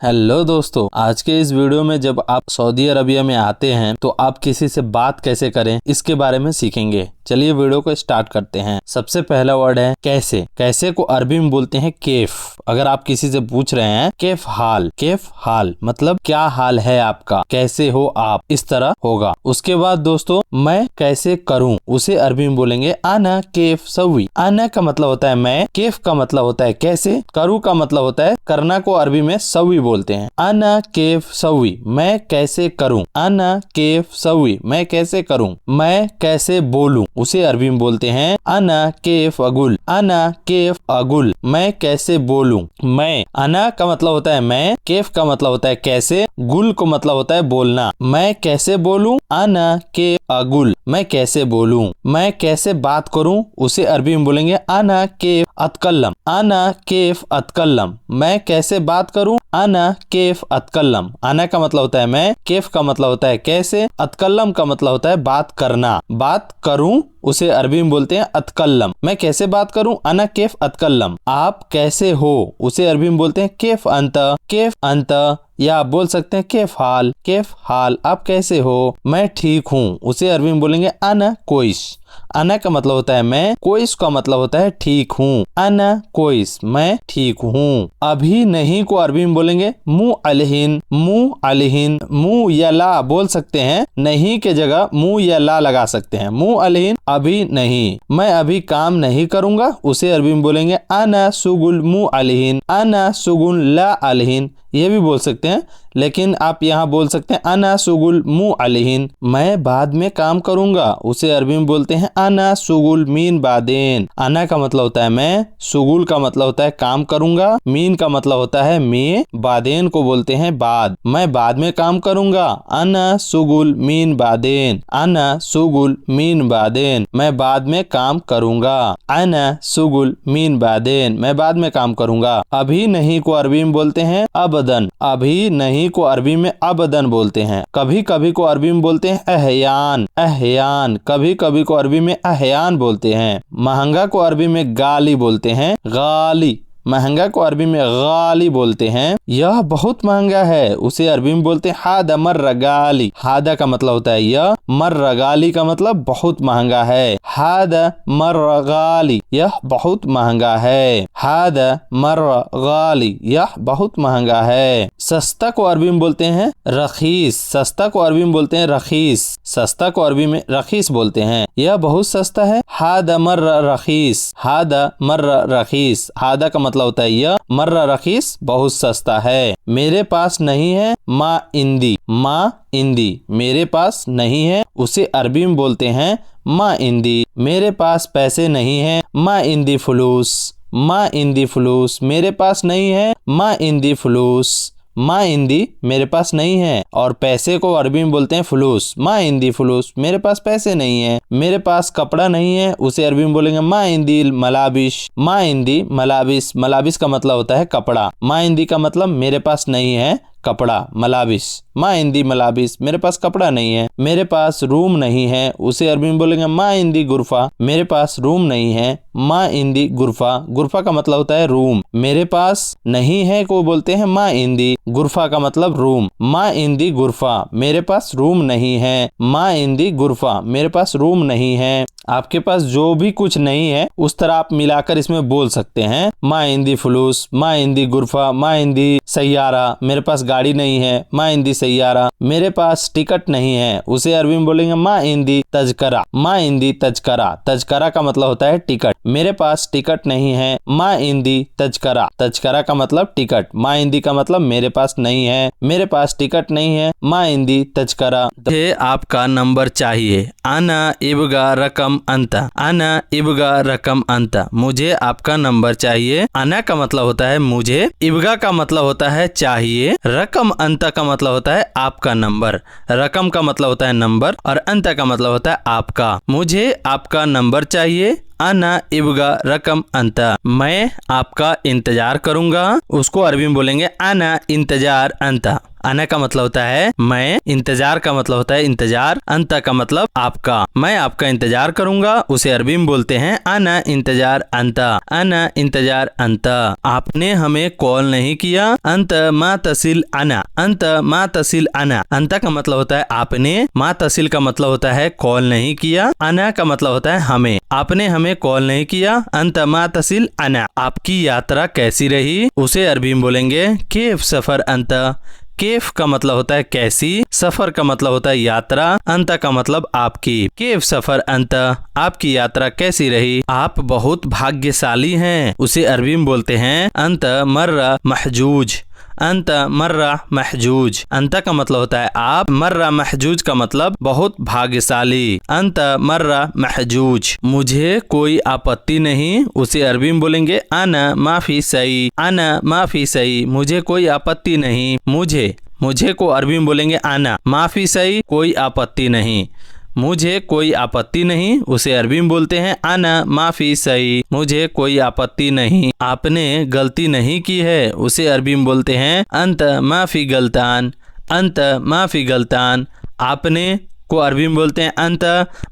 Hello दोस्तों, आज के इस वीडियो में जब आप सऊदी अरबिया में आते हैं तो आप किसी से बात कैसे करें इसके बारे में सीखेंगे। चलिए वीडियो को स्टार्ट करते हैं। सबसे पहला वर्ड है कैसे। कैसे को अरबी में बोलते हैं केफ। अगर आप किसी से पूछ रहे हैं केफ हाल मतलब क्या हाल है आपका, कैसे हो आप, इस तरह होगा। उसके बाद दोस्तों मैं कैसे करूं उसे अरबी में बोलेंगे आना केफ सवी। आना का मतलब होता है मैं, केफ का मतलब होता है कैसे, करूं का मतलब होता है करना को अरबी में सवी बोलते हैं। आना केफ सवी, मैं कैसे करूं। आना केफ सवी, मैं कैसे करूं। मैं कैसे बोलूं उसे अरबी में बोलते हैं आना केफ अगुल। आना केफ अगुल, मैं कैसे बोलूं। मैं, आना का मतलब होता है मैं, केफ का मतलब होता है कैसे, गुल को मतलब होता है बोलना। मैं कैसे बोलूं, आना केफ अगुल, मैं कैसे बोलूं। मैं कैसे बात करूं उसे अरबी में बोलेंगे आना केफ अतकल्लम। आना केफ अतकल्लम, मैं कैसे बात करूं। आना केफ अतकल्लम, आना का मतलब होता है मैं, केफ का मतलब होता है कैसे, अतकल्लम का मतलब होता है बात करना। बात करूं उसे अरबी में बोलते हैं अतकल्लम। मैं कैसे बात करूं, आना केफ अतकल्लम। आप कैसे हो उसे अरबी में बोलते हैं केफ अंत। केफ अंत, या आप बोल सकते हैं केफ हाल, आप कैसे हो। मैं ठीक हूँ उसे अरबी में बोलेंगे आना कोइस। आना का मतलब होता है मैं, कोइस का मतलब होता है ठीक हूँ। आना कोइस, मैं ठीक हूँ। अभी नहीं को अरबी में बोलेंगे मु अलहिन। मु या ला बोल सकते हैं, नहीं के जगह मु या ला लगा सकते हैं। मु अलहिन, अभी नहीं। मैं अभी काम नहीं करूंगा उसे अरबी में बोलेंगे आना सुगुल मु अलहिन। आना सुगुल ला अलहिन, ये भी बोल सकते हैं, लेकिन आप यहाँ बोल सकते हैं आना सुगुल मु अलहिन। मैं बाद में काम करूंगा उसे अरबी में बोलते हैं आना सुगुल मीन बादेन। आना का मतलब होता है मैं, सुगुल का मतलब होता है काम करूंगा, मीन का मतलब होता है मैं, बादेन को बोलते हैं बाद। मैं बाद में काम करूंगा, आना सुगुल मीन बादेन। आना सुगुल मीन बादेन, मैं बाद में काम करूंगा। आना सुगुल मीन बादेन, मैं बाद में काम करूंगा। अभी नहीं को अरबी में बोलते हैं अबदन। अभी नहीं को अरबी में अबदन बोलते हैं। कभी कभी को अरबी में बोलते हैं अहयान। कभी कभी को अरबी में अहयान बोलते हैं। महंगा को अरबी में गाली बोलते हैं गाली। महंगा को अरबी में गाली बोलते हैं। यह बहुत महंगा है उसे अरबी में बोलते हैं हादा मर्रा गाली। हादा का मतलब होता है यह, मर्रा गाली का मतलब बहुत महंगा है। हादा मर्रा गाली, यह बहुत महंगा है। हादा मर्रा गाली, यह बहुत महंगा है। सस्ता को अरबी में बोलते हैं रखीस। सस्ता को अरबी में बोलते हैं रखीस। सस्ता को अरबी में रखीस बोलते हैं, यह बहुत सस्ता है। हादा मर्रा रखीस। हादा मर्रा रखीस, हादा का मतलब होता है यह, मर्रा रखीस बहुत सस्ता है। मेरे पास नहीं है मा इंदी। मेरे पास नहीं है उसे अरबी में बोलते हैं मा इंदी। मेरे पास पैसे नहीं है मा इंदी फुलूस। मेरे पास नहीं है मा इंदी फुलूस। मा इंदी, मेरे पास नहीं है, और पैसे को अरबी में बोलते हैं फुलूस। मा इंदी फुलूस, मेरे पास पैसे नहीं है। मेरे पास कपड़ा नहीं है उसे अरबी में बोलेंगे मा इंदी मलाबिश। मा इंदी मलाबिस। मलाबिस का मतलब होता है कपड़ा। मा इंदी का मतलब मेरे पास नहीं है कपड़ा, मलाबिस। मा इंदी मलाबिस, मेरे पास कपड़ा नहीं है। मेरे पास रूम नहीं है उसे अरबी में बोलेंगे मा इंदी गुरफा। मेरे पास रूम नहीं है, मा इंदी गुरफा। गुरफा का मतलब होता है रूम। मेरे पास नहीं है को बोलते हैं मा इंदी, गुरफा का मतलब रूम। मा इंदी गुरफा, मेरे पास रूम नहीं है। मा इंदी गुरफा, मेरे पास रूम नहीं है। आपके पास जो भी कुछ नहीं है उस तरह आप मिलाकर इसमें बोल सकते हैं मा इंदी फुलूस, मा इंदी गुरफा, मा इंदी सैयारा। मेरे पास गाड़ी नहीं है, मा इंदी सैयारा। मेरे पास टिकट नहीं है उसे अरबी में बोलेंगे मा इंदी तजकरा। मा इंदी तजकरा। तजकरा का मतलब होता है टिकट। मेरे पास टिकट नहीं है, मा इंदी तजकरा। तजकरा का मतलब टिकट, मा इंदी का मतलब मेरे पास नहीं है। मेरे पास टिकट नहीं है, मा इंदी तजकरा। मुझे आपका नंबर चाहिए, आना इबगा रकम अंता। आना इबगा रकम अंता, मुझे आपका नंबर चाहिए। आना का मतलब होता है मुझे, इबगा का मतलब होता है चाहिए, रकम अंता का मतलब होता है आपका नंबर। रकम का मतलब होता है नंबर और अंता का मतलब होता है आपका। मुझे आपका नंबर चाहिए, आना इबगा रकम अंता, मैं आपका इंतजार करूंगा। उसको अरबी में बोलेंगे आना इंतजार अंता। अना का मतलब होता है मैं, इंतजार का मतलब होता है इंतजार, अंत का मतलब आपका, मैं आपका इंतजार करूंगा, उसे अरबी में बोलते हैं अना इंतजार अंता, अना इंतजार अंता। आपने हमें कॉल नहीं किया, अंत मा तसिल अना, अंत मा तसिल अना। अंता का मतलब होता है आपने, मा तसिल का मतलब होता है कॉल नहीं किया, अना का मतलब होता है हमें, आपने हमें कॉल नहीं किया, अंत मा तसिल अना। आपकी यात्रा कैसी रही, उसे अरबी में बोलेंगे केफ सफर अंता। केफ का मतलब होता है कैसी, सफर का मतलब होता है यात्रा, अंत का मतलब आपकी। केफ सफर अंत, आपकी यात्रा कैसी रही, आप बहुत भाग्यशाली हैं, उसे अरबी में बोलते हैं अंत मर्रा महजूज, अंत मर्रा महजूज। अंत का मतलब होता है आप, मर्रा महजूज का मतलब बहुत भाग्यशाली, अंत मर्रा महजूज। मुझे कोई आपत्ति नहीं, उसे अरबी में बोलेंगे अना माफी सही, अना माफी सही, मुझे कोई आपत्ति नहीं, मुझे को अरबी में बोलेंगे अना माफी सही, कोई आपत्ति नहीं, मुझे कोई आपत्ति नहीं, उसे अरबी में बोलते हैं अना माफी सही, मुझे कोई आपत्ति नहीं। आपने गलती नहीं की है, उसे अरबी में बोलते हैं अंत माफी गलतान, अंत माफी गलतान। आपने को अरबी में बोलते हैं अंत,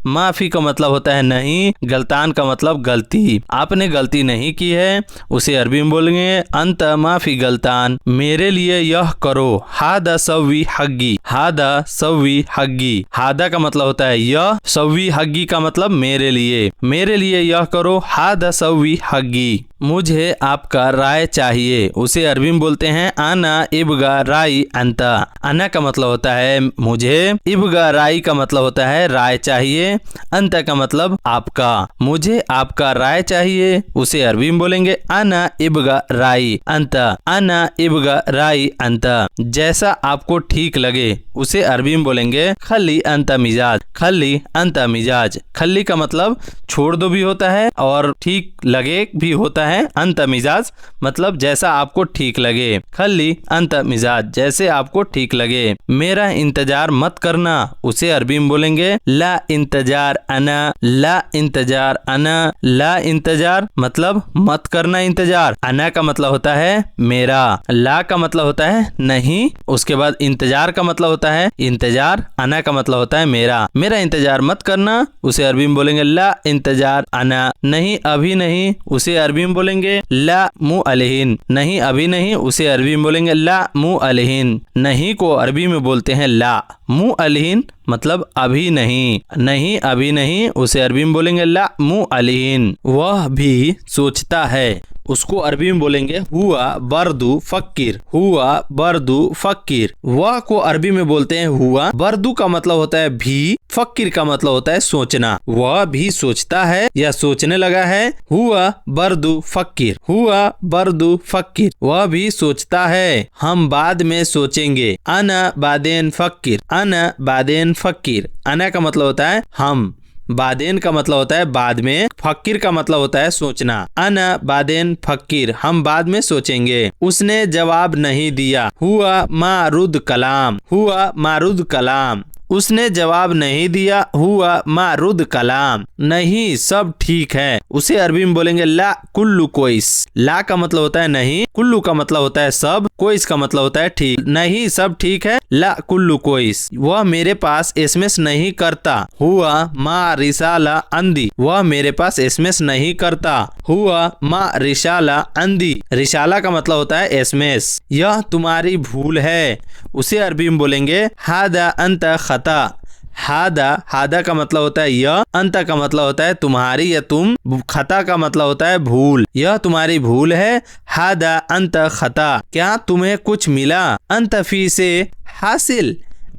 माफी का मतलब होता है नहीं, गलतान का मतलब गलती, आपने गलती नहीं की है, उसे अरबी में बोलेंगे अंत माफी गलतान। मेरे लिए यह करो, हादा सवी हग्गी, हादा सवी हग्गी। हादा का मतलब होता है यह, सवी हग्गी का मतलब मेरे लिए यह करो, हादा सवी हग्गी। मुझे आपका राय चाहिए, उसे अरबी में बोलते हैं अना इबगा राई अंता। अना का मतलब होता है मुझे, इबगा राई का मतलब होता है राय चाहिए, अंत का मतलब आपका, मुझे आपका राय चाहिए, उसे अरबी में बोलेंगे अना इबगा राई अंत, अना इबगा राई अंत। जैसा आपको ठीक लगे, उसे अरबी में बोलेंगे खली अंत मिजाज, खली अंत मिजाज। खली का मतलब छोड़ दो भी होता है और ठीक लगे भी होता है, अंत मिजाज मतलब जैसा आपको ठीक लगे, खली अंत मिजाज, जैसे आपको ठीक लगे। मेरा इंतजार मत करना, उसे अरबी में बोलेंगे ला इंतजार अना, ला इंतजार अना। ला इंतजार मतलब मत करना इंतजार, अना का मतलब होता है मेरा, ला का मतलब होता है नहीं, उसके बाद इंतजार का मतलब होता है इंतजार, अना का मतलब होता है मेरा। मेरा इंतजार मत करना, उसे अरबी में बोलेंगे ला इंतजार अना। नहीं अभी नहीं, उसे अरबी में बोलेंगे ला मु अलहिन, नहीं अभी नहीं, उसे अरबी में बोलेंगे ला मु अलहिन। नहीं को अरबी में बोलते हैं ला, मु अलहिन मतलब अभी नहीं, नहीं अभी नहीं, उसे अरबी में बोलेंगे ला मु अलहिन। वह भी सोचता है, उसको अरबी में बोलेंगे हुआ बर्दू फक्किर, हुआ बर्दू फक्किर। वह को अरबी में बोलते हैं हुआ, बर्दू का मतलब होता है भी, फक्किर का मतलब होता है सोचना। वह भी सोचता है या सोचने लगा है, हुआ बर्दू फक्किर, हुआ बर्दू फक्किर, वह भी सोचता है। हम बाद में सोचेंगे, अना बादेन फक्किर, अना बादेन फक्किर। अना का मतलब होता है हम, बादेन का मतलब होता है बाद में, फक्किर का मतलब होता है सोचना। अना बादेन फक्किर, हम बाद में सोचेंगे। उसने जवाब नहीं दिया, हुआ मारुद कलाम, हुआ मारुद कलाम। उसने जवाब नहीं दिया, हुआ मारुद कलाम। नहीं सब ठीक है, उसे अरबी में बोलेंगे ला कुल्लु कोइस। ला का मतलब होता है नहीं, कुल्लू का मतलब होता है सब, कोइस का मतलब होता है ठीक। नहीं सब ठीक है, ला कुल्लू कोइस। वह मेरे पास एसएमएस नहीं करता, हुआ मा रिसाला अंदी, वह मेरे पास एसएमएस नहीं करता, हुआ मा रिसाला अंदी। रिसाला का मतलब होता है एसएमएस। यह तुम्हारी भूल है, उसे अरबी में बोलेंगे हादा अंत खता। हादा, हादा का मतलब होता है यह, अंत का मतलब होता है तुम्हारी या तुम, खता का मतलब होता है भूल। यह तुम्हारी भूल है, हादा अंत खता। क्या तुम्हें कुछ मिला, अंत फी से हासिल,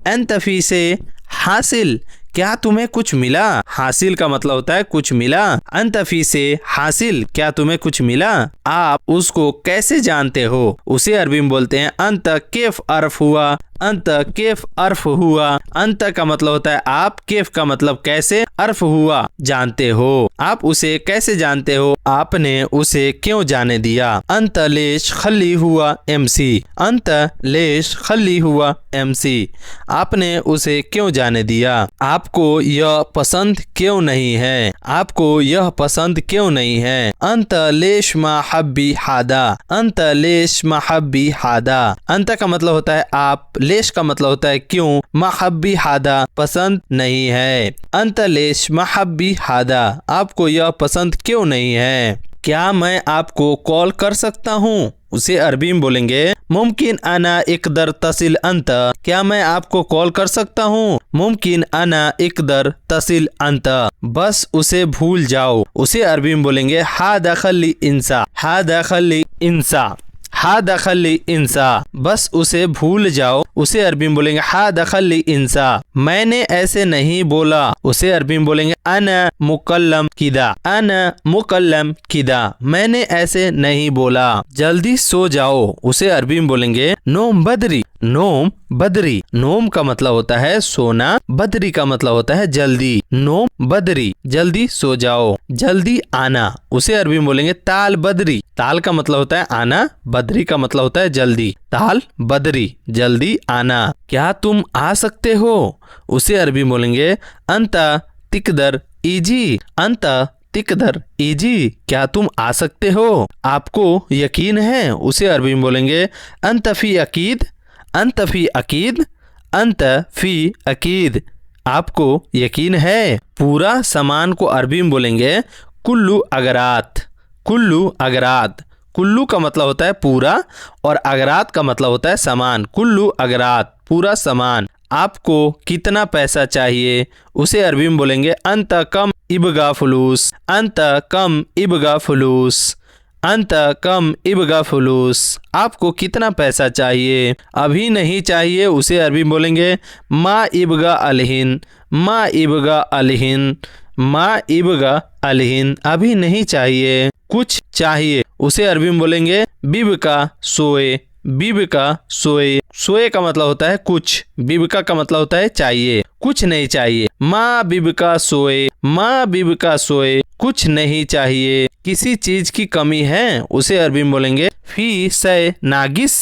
अंत फी से हासिल। क्या तुम्हें कुछ मिला, हासिल का मतलब होता है कुछ मिला, अंत फी से हासिल, क्या तुम्हें कुछ मिला। आप उसको कैसे जानते हो, उसे अरबी में बोलते हैं अंत केफ अर्फ हुआ, अंत केफ अर्फ हुआ। अंत का मतलब होता है आप, केफ का मतलब कैसे, अर्फ हुआ जानते हो, आप उसे कैसे जानते हो, आपने उसे क्यों जाने दिया। अंत लेश खली हुआ एमसी, अंत लेश खली हुआ एमसी, आपने उसे क्यों जाने दिया। आपको यह पसंद क्यों नहीं है, आपको यह पसंद क्यों नहीं है। अंत लेश महब्बी हादा, अंत लेश महब्बी हादा। अंत का मतलब होता है आप, लेश का मतलब होता है क्यों, महब्बी हादा पसंद नहीं है। अंत लेश महब्बी हादा, आपको यह पसंद क्यों नहीं है। क्या मैं आपको कॉल कर सकता हूँ, उसे अरबी में बोलेंगे मुमकिन अना इकदर तसिल अंत, क्या मैं आपको कॉल कर सकता हूँ। मुमकिन अना इकदर तसिल अंत, बस उसे भूल जाओ, उसे अरबी में बोलेंगे हा दखली इंसा, हा दखली इंसा, हा दखली इंसा, बस उसे भूल जाओ, उसे अरबी में बोलेंगे हा दखली इंसा। मैंने ऐसे नहीं बोला, उसे अरबी में बोलेंगे अना मुकल्लम किदा, अना मुकल्लम किदा, मैंने ऐसे नहीं बोला। जल्दी सो जाओ, उसे अरबी में बोलेंगे नोम बदरी, नोम बदरी, नोम का मतलब होता है सोना, बदरी का मतलब होता है जल्दी, नोम बदरी, जल्दी सो जाओ। जल्दी आना, उसे अरबी में बोलेंगे ताल बदरी, ताल का मतलब होता है आना, बदरी का मतलब होता है जल्दी, ताल बदरी, जल्दी आना। क्या तुम आ सकते हो, उसे अरबी में बोलेंगे अंता तिकदर इजी, अंता तिकदर इजी, क्या तुम आ सकते हो, आपको यकीन है, उसे अरबी में बोलेंगे अंत फी अकीद, अंत फी अकीद, अंत फी अकीद, आपको यकीन है। पूरा सामान को अरबी में बोलेंगे कुल्लू अगरात, कुल्लू अगरात, कुल्लू का मतलब होता है पूरा और अगरात का मतलब होता है सामान, कुल्लू अगरात, पूरा सामान। आपको कितना पैसा चाहिए, उसे अरबी में बोलेंगे अंत कम इबगा फुलूस, अंत कम इबगा फुलूस, अंत कम इबगा फुलूस, आपको कितना पैसा चाहिए, अभी नहीं चाहिए, उसे अरबी में बोलेंगे मा इबगा अलहिन, मा इबगा अलहिन, मा इबगा अलहिन, अभी नहीं चाहिए। कुछ चाहिए, उसे अरबी में बोलेंगे बिबका सोए, बिबका सोए, सोए का मतलब होता है कुछ, बिबका का मतलब होता है चाहिए, कुछ नहीं चाहिए। माँ बिबका सोए, माँ बिबका सोए, कुछ नहीं चाहिए। किसी चीज की कमी है, उसे अरबी में बोलेंगे फी से नागिस,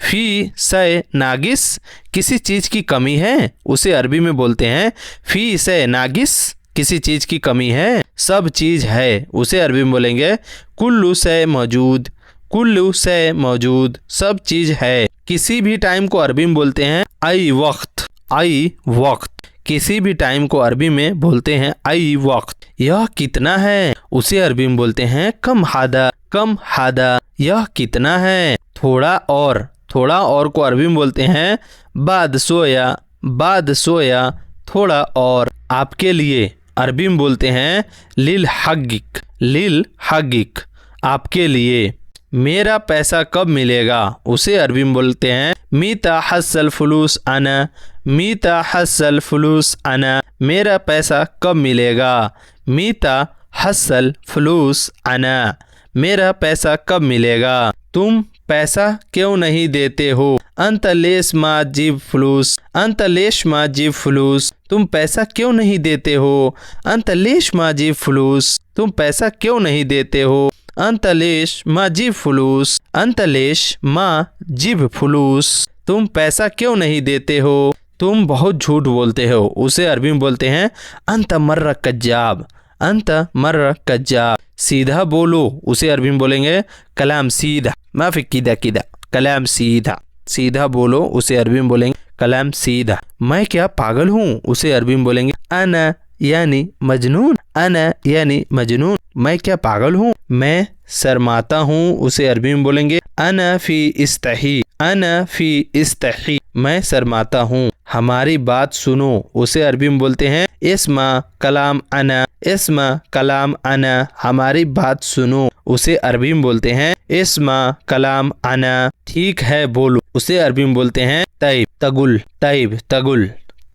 फी से नागिस, किसी चीज की कमी है, उसे अरबी में बोलते हैं फी से नागिस, किसी चीज की कमी है। सब चीज है, उसे अरबी में बोलेंगे कुल्लू से मौजूद, कुल्लू से मौजूद, सब चीज है। किसी भी टाइम को अरबी में बोलते हैं आई वक्त, आई वक्त, किसी भी टाइम को अरबी में बोलते हैं आई वक्त। यह कितना है, उसे अरबी में बोलते हैं कम हादा, कम हादा, यह कितना है। थोड़ा और, थोड़ा और को अरबी में बोलते हैं बाद सोया, बाद सोया, थोड़ा और। आपके लिए अरबी में बोलते हैं लिल हगिक, लिल हगिक, आपके लिए। मेरा पैसा कब मिलेगा, उसे अरबी में बोलते हैं मीता हसल फुलूस आना, मीता हसल फुलूस आना, मेरा पैसा कब मिलेगा। मीता हसल फुलूस आना, मेरा पैसा कब मिलेगा। तुम पैसा क्यों नहीं देते हो, अंत लेश मा जीब फुलूस, अंत लेश मा जीब फुलूस, तुम पैसा क्यों नहीं देते हो। अंत लेश मा जीब फुलूस, तुम पैसा क्यों नहीं देते हो। अंतलेश मा जिब फुलूस, अंतलेश मा जिब फुलूस, तुम पैसा क्यों नहीं देते हो, तुम बहुत झूठ बोलते हो, उसे अरबी में बोलते हैं अंत मर्र कज्जाब, अंत मर्र कज्जाब, सीधा बोलो, उसे अरबी में बोलेंगे कलाम सीधा, माफी किदा किदा, कलाम सीधा, सीधा बोलो, उसे अरबी में बोलेंगे कलाम सीधा। मैं क्या पागल हूँ, उसे अरबी में बोलेंगे अना यानी मजनून, अना यानी मजनून, मैं क्या पागल हूँ। मैं शर्माता हूँ, उसे अरबी में बोलेंगे अना फी इस्तही, अना फी इस्तही, मैं शर्माता हूँ। हमारी बात सुनो, उसे अरबी में बोलते हैं इस्मा कलाम अना, इस्मा कलाम अना, हमारी बात सुनो, उसे अरबी में बोलते हैं इस्मा कलाम अना। ठीक है बोलो, उसे अरबी में बोलते हैं तैब तगुल, तैब तगुल,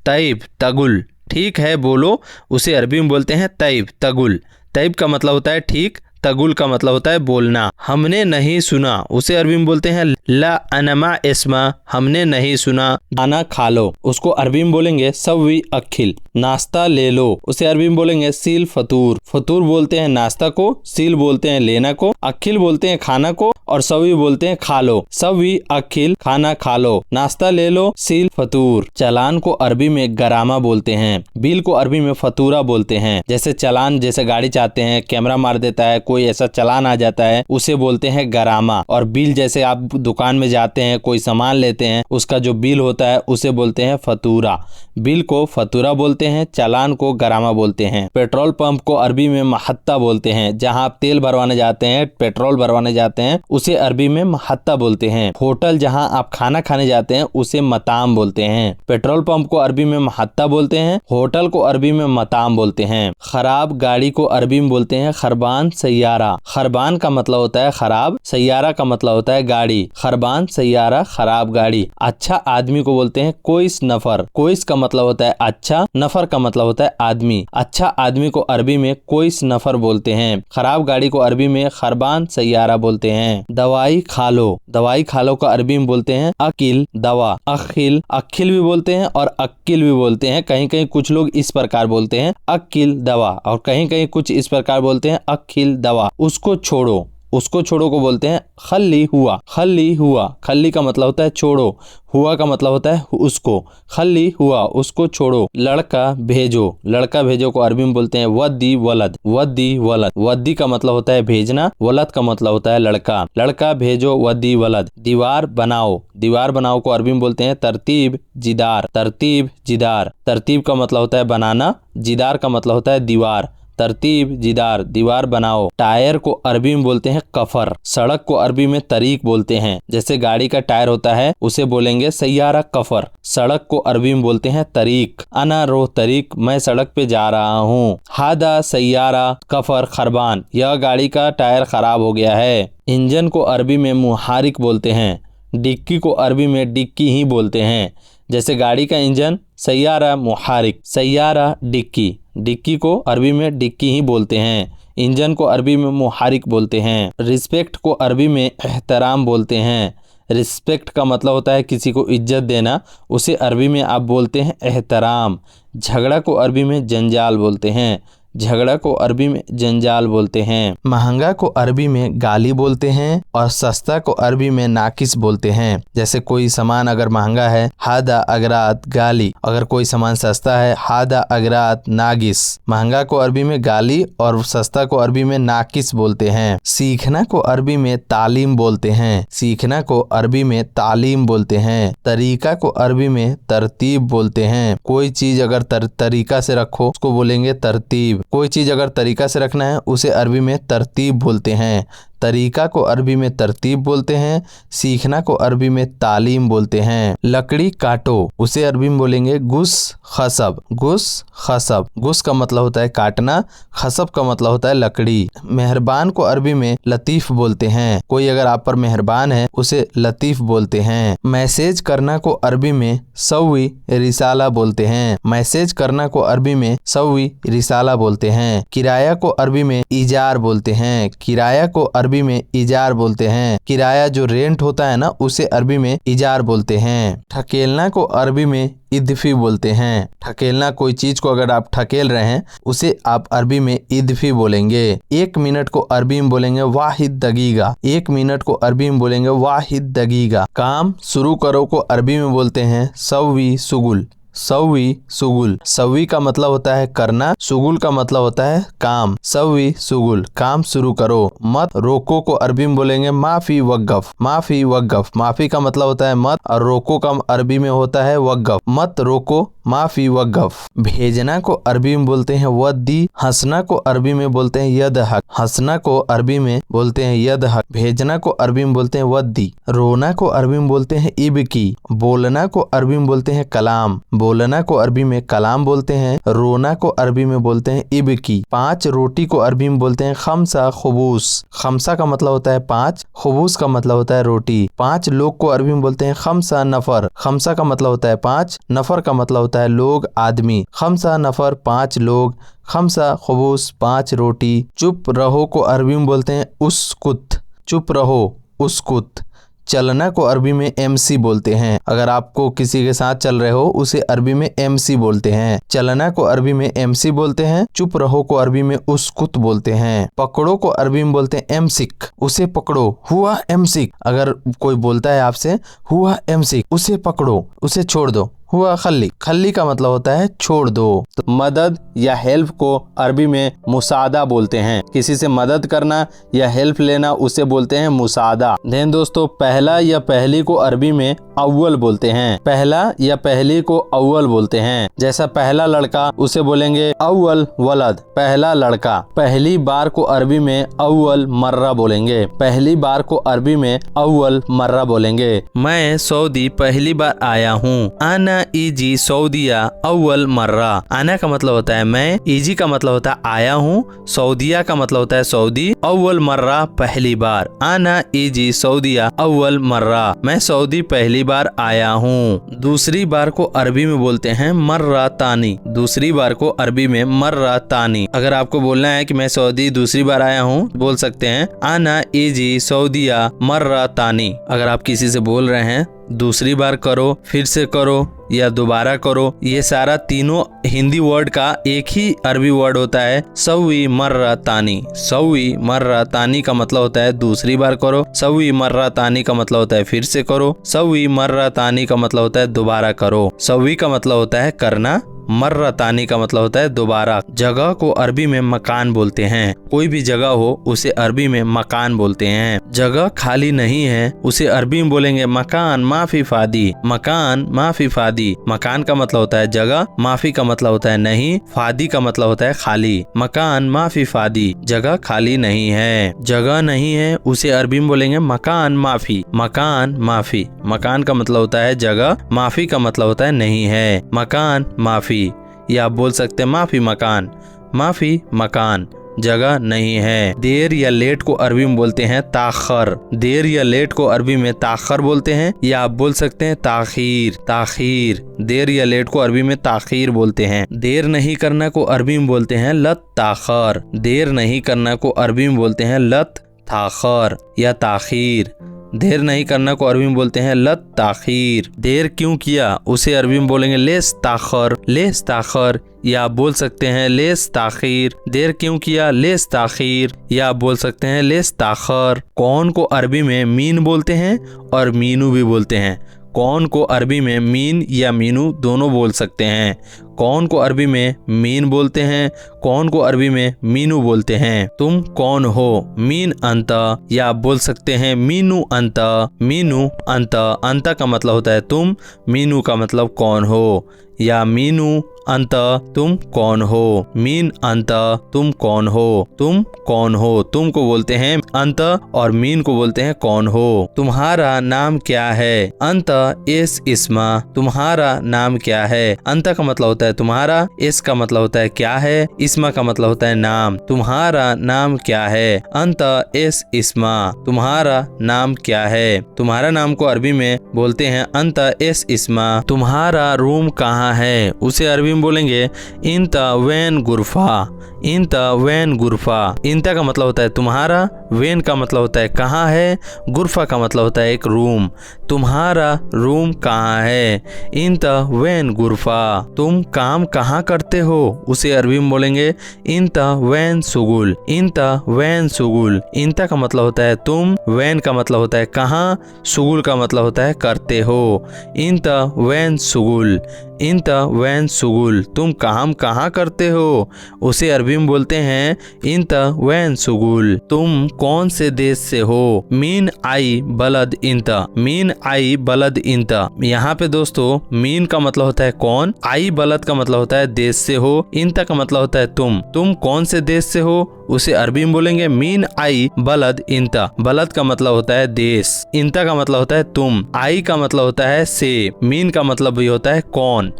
तैब तगुल, ठीक है बोलो, उसे अरबी में बोलते हैं तैब तगुल। तैब का मतलब होता है ठीक, तगुल का मतलब होता है बोलना। हमने नहीं सुना, उसे अरबी में बोलते हैं ला अनमा इस्मा, हमने नहीं सुना। खाना खा लो, उसको अरबी में बोलेंगे सवी अखिल, नाश्ता ले लो, उसे अरबी में बोलेंगे सील फतूर। फतूर बोलते हैं नाश्ता को, सील बोलते हैं लेना को, अखिल बोलते हैं खाना को और सवी बोलते हैं खा लो। सवी अखिल खाना खा लो, नाश्ता ले लो, सील फतूर। चालान को अरबी में गरामा बोलते हैं, बिल को अरबी में फतूरा बोलते हैं। जैसे चालान, जैसे गाड़ी चाहते हैं, कैमरा मार देता है, कोई ऐसा चालान आ जाता है, उसे बोलते हैं गरामा। और बिल, जैसे आप दुकान में जाते हैं, कोई सामान लेते हैं, उसका जो बिल होता है उसे बोलते हैं फतूरा। बिल को फतूरा बोलते हैं, चालान को गरामा बोलते हैं। पेट्रोल पंप को अरबी में महत्ता बोलते हैं। जहां आप तेल भरवाने जाते हैं, पेट्रोल भरवाने जाते हैं, उसे अरबी में महत्ता बोलते हैं। होटल जहां आप खाना खाने जाते हैं उसे मताम बोलते हैं। पेट्रोल पंप को अरबी में महत्ता बोलते हैं, होटल को अरबी में मताम बोलते हैं। खराब गाड़ी को अरबी में बोलते हैं खरबान सैयारा। खरबान का मतलब होता है खराब, सैयारा का मतलब होता है गाड़ी। खरबान सैयारा खराब गाड़ी। अच्छा आदमी को बोलते हैं कोइस नफर। कोइस का मतलब होता है अच्छा, नफर का मतलब होता है आदमी। अच्छा आदमी को अरबी में कोइस नफर बोलते हैं। खराब गाड़ी को अरबी में खरबान सैयारा बोलते हैं। दवाई खा लो। दवाई खा लो का अरबी में बोलते हैं अकिल दवा। अखिल, अखिल भी बोलते हैं और अक्किल भी बोलते हैं। कहीं कहीं कुछ लोग इस प्रकार बोलते हैं अक्किल दवा, और कहीं कहीं कुछ इस प्रकार बोलते हैं अखिल दवा। उसको छोड़ो। उसको छोड़ो को बोलते हैं खल्ली हुआ। खल्ली हुआ, खल्ली का मतलब होता है छोड़ो, हुआ का मतलब होता है उसको। खल्ली हुआ, उसको छोड़ो। लड़का भेजो। लड़का भेजो को अरबी में बोलते हैं वद्दी वलद। वद्दी वलद, वद्दी का मतलब होता है भेजना, वलद का मतलब होता है लड़का। लड़का भेजो वद्दी वलद। दीवार बनाओ। दीवार बनाओ को अरबी में बोलते हैं तरतीब जिदार। तरतीब जिदार, तरतीब का मतलब होता है बनाना, जिदार का मतलब होता है दीवार। तरतीब जिदार, दीवार बनाओ। टायर को अरबी में बोलते हैं कफर। सड़क को अरबी में तरीक बोलते हैं। जैसे गाड़ी का टायर होता है उसे बोलेंगे सैयारा कफर। सड़क को अरबी में बोलते हैं तरीक। अना रोह तरीक, मैं सड़क पे जा रहा हूँ। हादा सैयारा कफर खरबान, यह गाड़ी का टायर खराब हो गया है। इंजन को अरबी में मुहारिक बोलते हैं। डिक्की को अरबी में डिक्की ही बोलते हैं। जैसे गाड़ी का इंजन सैयारा मुहारिक, सैयारा डिक्की। डिक्की को अरबी में डिक्की ही बोलते हैं। इंजन को अरबी में मुहारिक बोलते हैं। रिस्पेक्ट को अरबी में एहतराम बोलते हैं। रिस्पेक्ट का मतलब होता है किसी को इज्जत देना, उसे अरबी में आप बोलते हैं एहतराम। झगड़ा को अरबी में जंजाल बोलते हैं। झगड़ा को अरबी में जंजाल बोलते हैं। महंगा को अरबी में गाली बोलते हैं और सस्ता को अरबी में नाकिस बोलते हैं। जैसे कोई सामान अगर महंगा है हादा अगरात गाली, अगर कोई सामान सस्ता है हादा अगरात नागिस। महंगा को अरबी में गाली और सस्ता को अरबी में नाकिस बोलते हैं। सीखना को अरबी में तालीम बोलते हैं। सीखना को अरबी में तालीम बोलते हैं। तरीका को अरबी में तरतीब बोलते हैं। कोई चीज अगर तरीका से रखो उसको बोलेंगे तरतीब। कोई चीज अगर तरीका से रखना है उसे अरबी में तरतीब बोलते हैं। तरीका को अरबी में तरतीब बोलते हैं। सीखना को अरबी में तालीम बोलते हैं। लकड़ी काटो, उसे अरबी में बोलेंगे गुस खसब। गुस खसब, गुस का मतलब होता है काटना, खसब का मतलब होता है लकड़ी। मेहरबान को अरबी में लतीफ बोलते हैं। कोई अगर आप पर मेहरबान है उसे लतीफ बोलते हैं। मैसेज करना को अरबी में सवी रिसाला बोलते हैं। मैसेज करना को अरबी में सवी रिसाला बोलते हैं। किराया को अरबी में इजार बोलते हैं। किराया को अरबी में इजार बोलते हैं। किराया जो रेंट होता है ना उसे अरबी में इजार बोलते हैं। ठकेलना को अरबी में इदफी बोलते हैं। ठकेलना, कोई चीज को अगर आप ठकेल रहे हैं उसे आप अरबी में इदफी बोलेंगे। 1 मिनट को अरबी में बोलेंगे वाहिद दगीगा। 1 मिनट को अरबी में बोलेंगे वाहिद दगीगा। काम शुरू करो को अरबी में बोलते हैं सवी सुगुल। सवी सुगुल, सवी का मतलब होता है करना, सुगुल का मतलब होता है काम। सवी सुगुल, काम शुरू करो। मत रोको को अरबी में बोलेंगे माफी वक्फ। माफी वक्फ, माफी का मतलब होता है मत और रोको का अरबी में होता है वक्फ। मत रोको माफी वक्फ। भेजना को अरबी में बोलते हैं वद्दी। हंसना को अरबी में बोलते हैं यदहक। हंसना को अरबी में बोलते हैं यदहक। भेजना को अरबी में बोलते हैं वद्दी। रोना को अरबी में बोलते हैं इबकी। बोलना को अरबी में बोलते हैं कलाम। बोलना को अरबी में कलाम बोलते हैं। रोना को अरबी में बोलते हैं इबकी। 5 रोटी को अरबी में बोलते हैं खमसा खुबूस। खमसा का मतलब होता है 5, खुबूस का मतलब होता है रोटी। 5 लोग को अरबी में बोलते हैं खमसा नफर। खमसा का मतलब होता है 5, नफर का मतलब होता है लोग, आदमी। खमसा नफर 5 लोग, खमसा खुबूस 5 रोटी। चुप रहो को अरबी में बोलते हैं उसकुत। चुप रहो उसकुत। चलना को अरबी में एमसी बोलते हैं। अगर आपको किसी के साथ चल रहे हो उसे अरबी में एमसी बोलते हैं। चलना को अरबी में एमसी बोलते हैं। चुप रहो को अरबी में उस्कुत बोलते हैं। पकड़ो को अरबी में बोलते हैं एमसिक, उसे पकड़ो, हुआ एमसिक। अगर कोई बोलता है आपसे हुआ एमसिक, उसे पकड़ो, उसे छोड़ दो, हुआ खल्ली। खल्ली का मतलब होता है छोड़ दो। तो मदद या हेल्प को अरबी में मुसादा बोलते हैं। किसी से मदद करना या हेल्प लेना उसे बोलते हैं मुसादा। देन दोस्तों, पहला या पहली को अरबी में अव्वल बोलते हैं। पहला या पहली को अव्वल बोलते हैं। जैसा पहला लड़का उसे बोलेंगे अव्वल वलद, पहला लड़का। पहली बार को अरबी में अव्वल मर्रा बोलेंगे। पहली बार को अरबी में अव्वल मर्रा बोलेंगे। मैं सऊदी पहली बार आया हूँ। आना इजी सऊदिया अव्वल मर्रा। आना का मतलब होता है मैं, इजी का मतलब होता है आया हूँ, सऊदिया का मतलब होता है सऊदी, अव्वल मर्रा पहली बार। आना इजी सऊदिया अव्वल मर्रा, मैं सऊदी पहली बार आया हूँ। दूसरी बार को अरबी में बोलते हैं मर्रा तानी। दूसरी बार को अरबी में मर्रा तानी। अगर आपको बोलना है कि मैं सऊदी दूसरी बार आया हूँ, बोल सकते हैं आना इजी सऊदिया मर्रा तानी। अगर आप किसी से बोल रहे हैं दूसरी बार करो, फिर से करो या दोबारा करो, ये सारा तीनों हिंदी वर्ड का एक ही अरबी वर्ड होता है सवी मर्रा तानी। सवी मर्रा तानी का मतलब होता है दूसरी बार करो। सवी मर्रा तानी का मतलब होता है फिर से करो। सवी मर्रा तानी का मतलब होता है दोबारा करो। सवी का मतलब होता है करना, मर्रा तानी का मतलब होता है दोबारा। जगह को अरबी में मकान बोलते हैं। कोई भी जगह हो उसे अरबी में मकान बोलते हैं। जगह खाली नहीं है उसे अरबी में बोलेंगे मकान माफी फादी। मकान माफी फादी। मकान का मतलब होता है जगह, माफी का मतलब होता है नहीं, फादी का मतलब होता है खाली। मकान माफी फादी, जगह खाली नहीं है। जगह नहीं है उसे अरबी में बोलेंगे मकान माफी। मकान माफी। मकान का मतलब होता है जगह, माफी का मतलब होता है नहीं है। मकान माफी, या आप बोल सकते हैं माफी मकान। माफी मकान, जगह नहीं है। देर या लेट को अरबी में बोलते हैं ताखर। देर या लेट को अरबी में ताखर बोलते हैं, या आप बोल सकते हैं ताखीर। ताखीर, देर या लेट को अरबी में ताखीर बोलते हैं। देर नहीं करना को अरबी में बोलते हैं लत ताखर। देर नहीं करना को अरबी में बोलते हैं लत ताखर या ताखीर। देर नहीं करना को अरबी में बोलते हैं लत ताखीर। देर क्यों किया उसे अरबी में बोलेंगे लेस ताखर। लेस ताखर, या आप बोल सकते हैं लेस ताखीर। देर क्यों किया लेस ताखीर, या आप बोल सकते हैं लेस ताखर। कौन को अरबी में मीन बोलते हैं और मीनू भी बोलते हैं। कौन को अरबी में मीन या मीनू दोनों बोल सकते हैं। कौन को अरबी में मीन बोलते हैं, कौन को अरबी में मीनू बोलते हैं। तुम कौन हो, मीन अंता, या आप बोल सकते हैं मीनू अंता। मीनू अंता। अंता का मतलब होता है तुम, मीनू का मतलब कौन हो, या मीनू अंता तुम कौन हो। मीन अंता तुम कौन हो। तुम कौन हो, तुम को बोलते हैं अंता और मीन को बोलते हैं कौन हो। तुम्हारा नाम क्या है। अंता इस इस्मा। तुम्हारा नाम क्या है। अंता का मतलब होता है तुम्हारा, इस का मतलब होता है क्या है, इस्मा का मतलब होता है नाम। तुम्हारा नाम क्या है। अंता इस इस्मा। तुम्हारा नाम क्या है। तुम्हारा नाम को अरबी में बोलते हैं अंता इस इस्मा। तुम्हारा रूम कहाँ है उसे अरबी में बोलेंगे इंता वैन गुरफा। इंता वैन गुरफा। इंता का मतलब होता है तुम्हारा, वैन का मतलब होता है कहाँ है, गुरफा का मतलब होता है एक रूम। तुम्हारा रूम कहाँ है। इंता वैन गुरफा। तुम काम कहाँ करते हो उसे अरबी में बोलेंगे इंता वैन सुगुल। इंता वैन सुगुल। इंता का मतलब होता है तुम, वैन का मतलब होता है कहाँ, सुगुल का मतलब होता है करते हो। इंता वैन सुगुल। इंता वैन सुगुल। तुम काम कहाँ करते हो उसे अरबी में बोलते हैं इंता वैन सुगुल। तुम कौन से देश से हो। मीन आई बलद इंता। मीन आई बलद इंता। यहाँ पे दोस्तों मीन का मतलब होता है कौन, आई बलद का मतलब होता है देश से हो, इंता का मतलब होता है तुम कौन से देश से हो उसे अरबी में बोलेंगे मीन आई बलद इंता। बलद का मतलब होता है देश, इंता का मतलब होता है तुम, आई का मतलब होता है से, मीन का मतलब भी होता है कौन।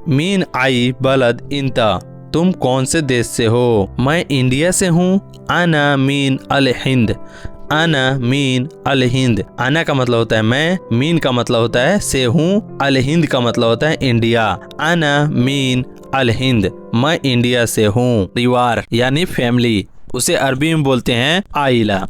मीन आई बलद इंता। तुम कौन से देश से हो। मैं इंडिया से हूँ। आना मीन अल हिंद। आना मीन अल हिंद। आना का मतलब होता है मैं, मीन का मतलब होता है से हूँ, अल हिंद का मतलब होता है इंडिया। आना मीन अल हिंद। मैं इंडिया से हूँ। परिवार यानी फैमिली उसे अरबी में बोलते हैं आइला।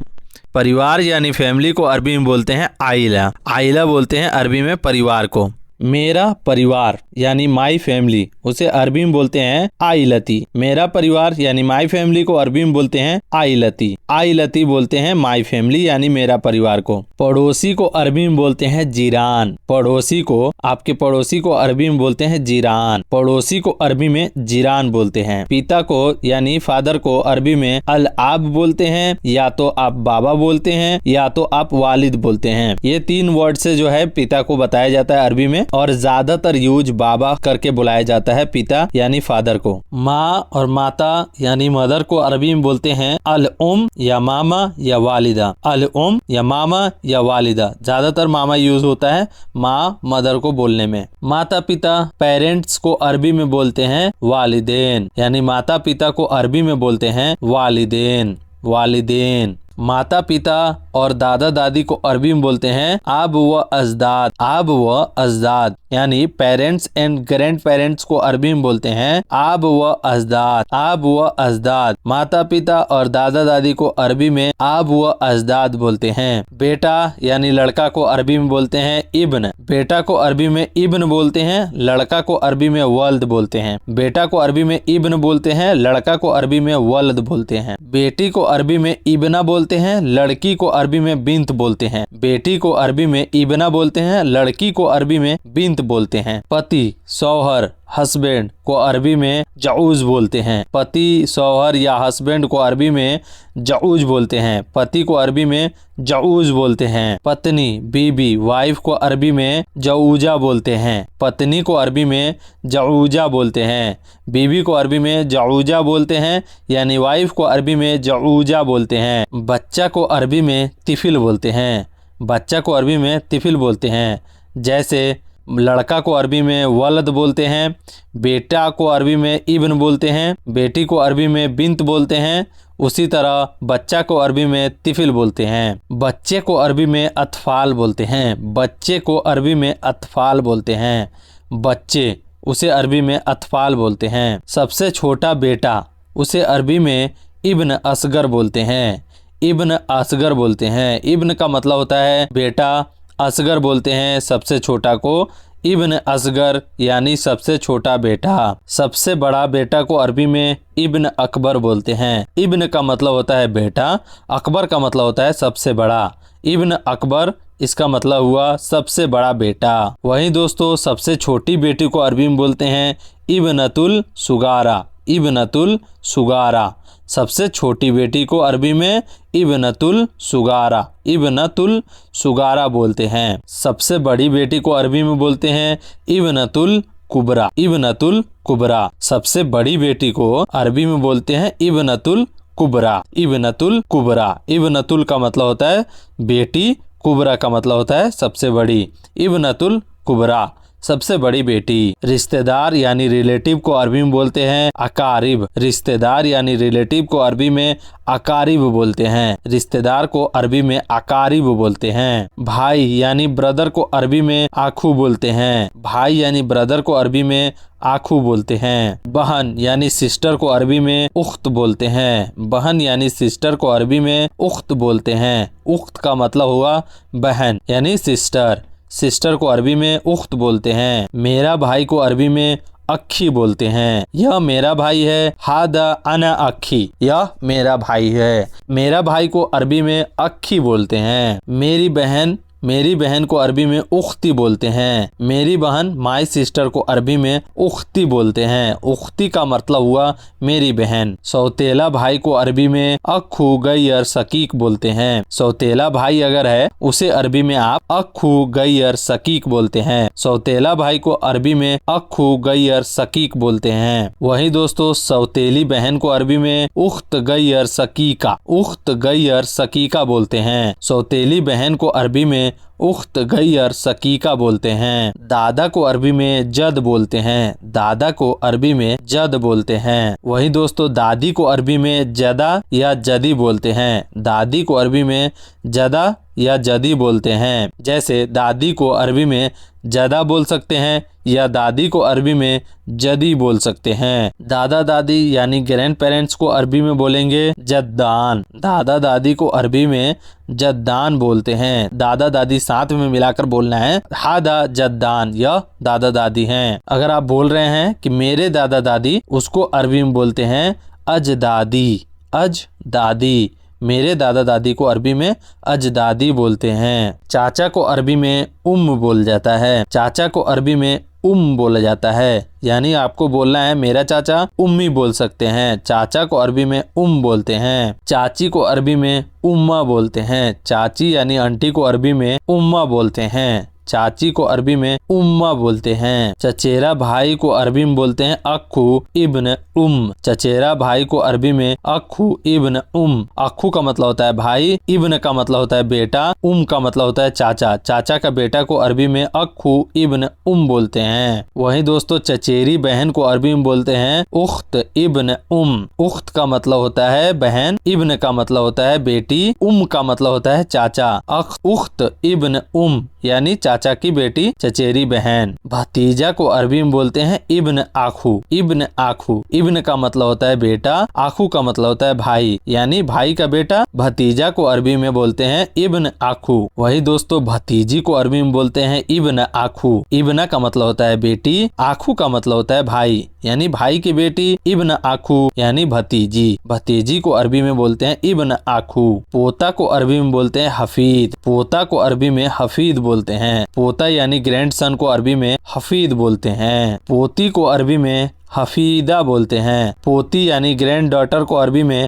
परिवार यानी फैमिली को अरबी में बोलते हैं आइला। आइला बोलते हैं अरबी में परिवार को। मेरा परिवार यानी माई फैमिली, उसे अरबी में बोलते हैं आइलती। मेरा परिवार यानी माई फैमिली को अरबी में बोलते हैं आइलती। आइलती बोलते हैं माई फैमिली यानी मेरा परिवार को। पड़ोसी को अरबी में बोलते हैं जीरान। पड़ोसी को, आपके पड़ोसी को अरबी में बोलते हैं जीरान। पड़ोसी को अरबी में जीरान बोलते हैं। पिता को यानी फादर को अरबी में अल आब बोलते हैं, या तो आप बाबा बोलते हैं या तो आप वालिद बोलते हैं। ये 3 वर्ड से जो है पिता को बताया जाता है अरबी में, और ज्यादातर यूज बाबा करके बुलाया जाता है पिता यानी फादर को। माँ और माता यानी मदर को अरबी में बोलते हैं अल उम या मामा या वालिदा। अल उम या मामा या वालिदा, ज्यादातर मामा यूज होता है माँ मदर को बोलने में। माता पिता पेरेंट्स को अरबी में बोलते हैं वालिदैन, यानी माता पिता को अरबी में बोलते हैं वालिदैन। वालिदैन। माता पिता और दादा दादी को अरबी में बोलते हैं आब व अजदाद। आब व अजदाद, यानी पेरेंट्स एंड ग्रैंड पेरेंट्स को अरबी में बोलते हैं आब व अजदाद। आब व अजदाद। माता पिता और दादा दादी को अरबी में आब व अजदाद बोलते हैं। बेटा यानी लड़का को अरबी में बोलते हैं इब्न। बेटा को अरबी में इब्न बोलते हैं, लड़का को अरबी में वल्द बोलते हैं। बेटा को अरबी में इब्न बोलते हैं, लड़का को अरबी में वल्द बोलते हैं। बेटी को अरबी में इब्ना बोलते हैं, लड़की को अरबी में बिंत बोलते हैं। बेटी को अरबी में इब्ना बोलते हैं, लड़की को अरबी में बिंत बोलते हैं। पति शौहर हस्बैंड को अरबी में जाऊज बोलते हैं। पति शौहर या हस्बैंड को अरबी में जाऊज बोलते हैं। पति को अरबी में जाऊज बोलते हैं। पत्नी बीबी वाइफ को अरबी में जाऊजा बोलते हैं। पत्नी को अरबी में जाऊजा बोलते हैं। बीबी को अरबी में जाऊजा बोलते हैं, यानी वाइफ को अरबी में जाऊजा बोलते हैं। बच्चा को अरबी में तिफिल बोलते हैं। बच्चा को अरबी में तिफिल बोलते हैं। जैसे लड़का को अरबी में वलद बोलते हैं, बेटा को अरबी में इब्न बोलते हैं, बेटी को अरबी में बिंत बोलते हैं, उसी तरह बच्चा को अरबी में तिफिल बोलते हैं। बच्चे को अरबी में अतफाल बोलते हैं। बच्चे को अरबी में अतफाल बोलते हैं। बच्चे, उसे अरबी में अतफाल बोलते हैं। सबसे छोटा बेटा, उसे अरबी में इब्न असगर बोलते हैं। इब्न असगर बोलते हैं। इब्न का मतलब होता है बेटा, असगर बोलते हैं सबसे छोटा को इब्न असगर, यानी सबसे छोटा बेटा। सबसे बड़ा बेटा को अरबी में इब्न अकबर बोलते हैं। इब्न का मतलब होता है बेटा, अकबर का मतलब होता है सबसे बड़ा। इब्न अकबर, इसका मतलब हुआ सबसे बड़ा बेटा। वहीं दोस्तों सबसे छोटी बेटी को अरबी में बोलते हैं इब्नतुल सुगारा। इब्नतुल सुगारा। सबसे छोटी बेटी को अरबी में इब्नतुल सुगारा, इब्नतुल सुगारा बोलते हैं। सबसे बड़ी बेटी को अरबी में बोलते हैं इब्नतुल कुबरा। इब्नतुल कुबरा। सबसे बड़ी बेटी को अरबी में बोलते हैं इब्नतुल कुबरा। इब्नतुल कुबरा। इब्नतुल का मतलब होता है बेटी, कुबरा का मतलब होता है सबसे बड़ी। इब्नतुल कुबरा, सबसे बड़ी बेटी। रिश्तेदार यानी रिलेटिव को अरबी में बोलते हैं अकारिब। रिश्तेदार यानी रिलेटिव को अरबी में अकारिब बोलते हैं। रिश्तेदार को अरबी में अकारिब बोलते हैं। भाई यानी ब्रदर को अरबी में आखू बोलते हैं। भाई यानी ब्रदर को अरबी में आखू बोलते हैं। बहन यानी सिस्टर को अरबी में उख्त बोलते हैं। बहन यानी सिस्टर को अरबी में उख्त बोलते हैं। उख्त का मतलब हुआ बहन यानी सिस्टर। सिस्टर को अरबी में उख्त बोलते हैं। मेरा भाई को अरबी में अक्खी बोलते हैं। यह मेरा भाई है। हादा अना अक्खी, यह मेरा भाई है। मेरा भाई को अरबी में अक्खी बोलते हैं। मेरी बहन को अरबी में उख्ती बोलते हैं। मेरी बहन, माई सिस्टर को अरबी में उख्ती बोलते हैं। उख्ती का मतलब हुआ मेरी बहन। सौतेला भाई को अरबी में अखू गैर सकीक बोलते हैं। सौतेला भाई अगर है उसे अरबी में आप अखू गैर सकीक बोलते हैं। सौतेला भाई को अरबी में अखू गैर सकीक बोलते हैं। वही दोस्तों सौतेली बहन को अरबी में उख्त गैर सकीका, उख्त गैर सकीका बोलते हैं। सौतेली बहन को अरबी में उख्त गैर सकीका बोलते हैं। दादा को अरबी में जद बोलते हैं। दादा को अरबी में जद बोलते हैं। वही दोस्तों दादी को अरबी में जदा या जदी बोलते हैं। दादी को अरबी में जदा या जदी बोलते हैं। जैसे दादी को अरबी में जदा बोल सकते हैं या दादी को अरबी में जदी बोल सकते हैं। दादा दादी यानी ग्रैंड पेरेंट्स को अरबी में बोलेंगे जद्दान। दादा दादी को अरबी में जद्दान बोलते हैं। दादा दादी साथ में मिलाकर बोलना है। हादा जद्दान, यह दादा दादी हैं। अगर आप बोल रहे हैं कि मेरे दादा दादी, उसको अरबी में बोलते हैं अजदादी। अजदादी। मेरे दादा दादी को अरबी में अजदादी बोलते हैं। चाचा को अरबी में बोल जाता है। चाचा को अरबी में बोला जाता है। यानी आपको बोलना है मेरा चाचा उम्मी बोल सकते हैं। चाचा को अरबी में बोलते हैं। चाची को अरबी में उम्मा बोलते हैं। चाची यानी आंटी को अरबी में उम्मा बोलते हैं। चाची को अरबी में उम्मा बोलते हैं। चचेरा भाई को अरबी में बोलते हैं अखू इब्न चचेरा भाई को अरबी में अखू इब्न अखू का मतलब होता है भाई, इब्न का मतलब होता है बेटा, का मतलब होता है चाचा। चाचा का बेटा को अरबी में अखू इब्न बोलते हैं। वहीं दोस्तों चचेरी बहन को अरबी में बोलते हैं उख्त इब्न उख्त का मतलब होता है बहन, इब्न का मतलब होता है बेटी, का मतलब होता है चाचा। उख्त इब्न यानी चाचा की बेटी चचेरी बहन। भतीजा को अरबी में बोलते हैं इब्न आखू इब्न का मतलब होता है बेटा, आखू का मतलब होता है भाई, यानी भाई का बेटा। भतीजा को अरबी में बोलते हैं इब्न आखू। वही दोस्तों भतीजी को अरबी में बोलते हैं इब्न आखू। इब्ना का मतलब होता है बेटी, आखू का मतलब होता है भाई, यानी भाई की बेटी। इब्न आखू यानी भतीजी। भतीजी को अरबी में बोलते हैं इब्न आखू। पोता को अरबी में बोलते हैं हफीद। पोता को अरबी में हफीद बोलते हैं। पोता यानी ग्रैंड सन को अरबी में हफीद बोलते हैं। पोती को अरबी में हफीदा बोलते हैं। पोती यानी ग्रैंड डॉटर को अरबी में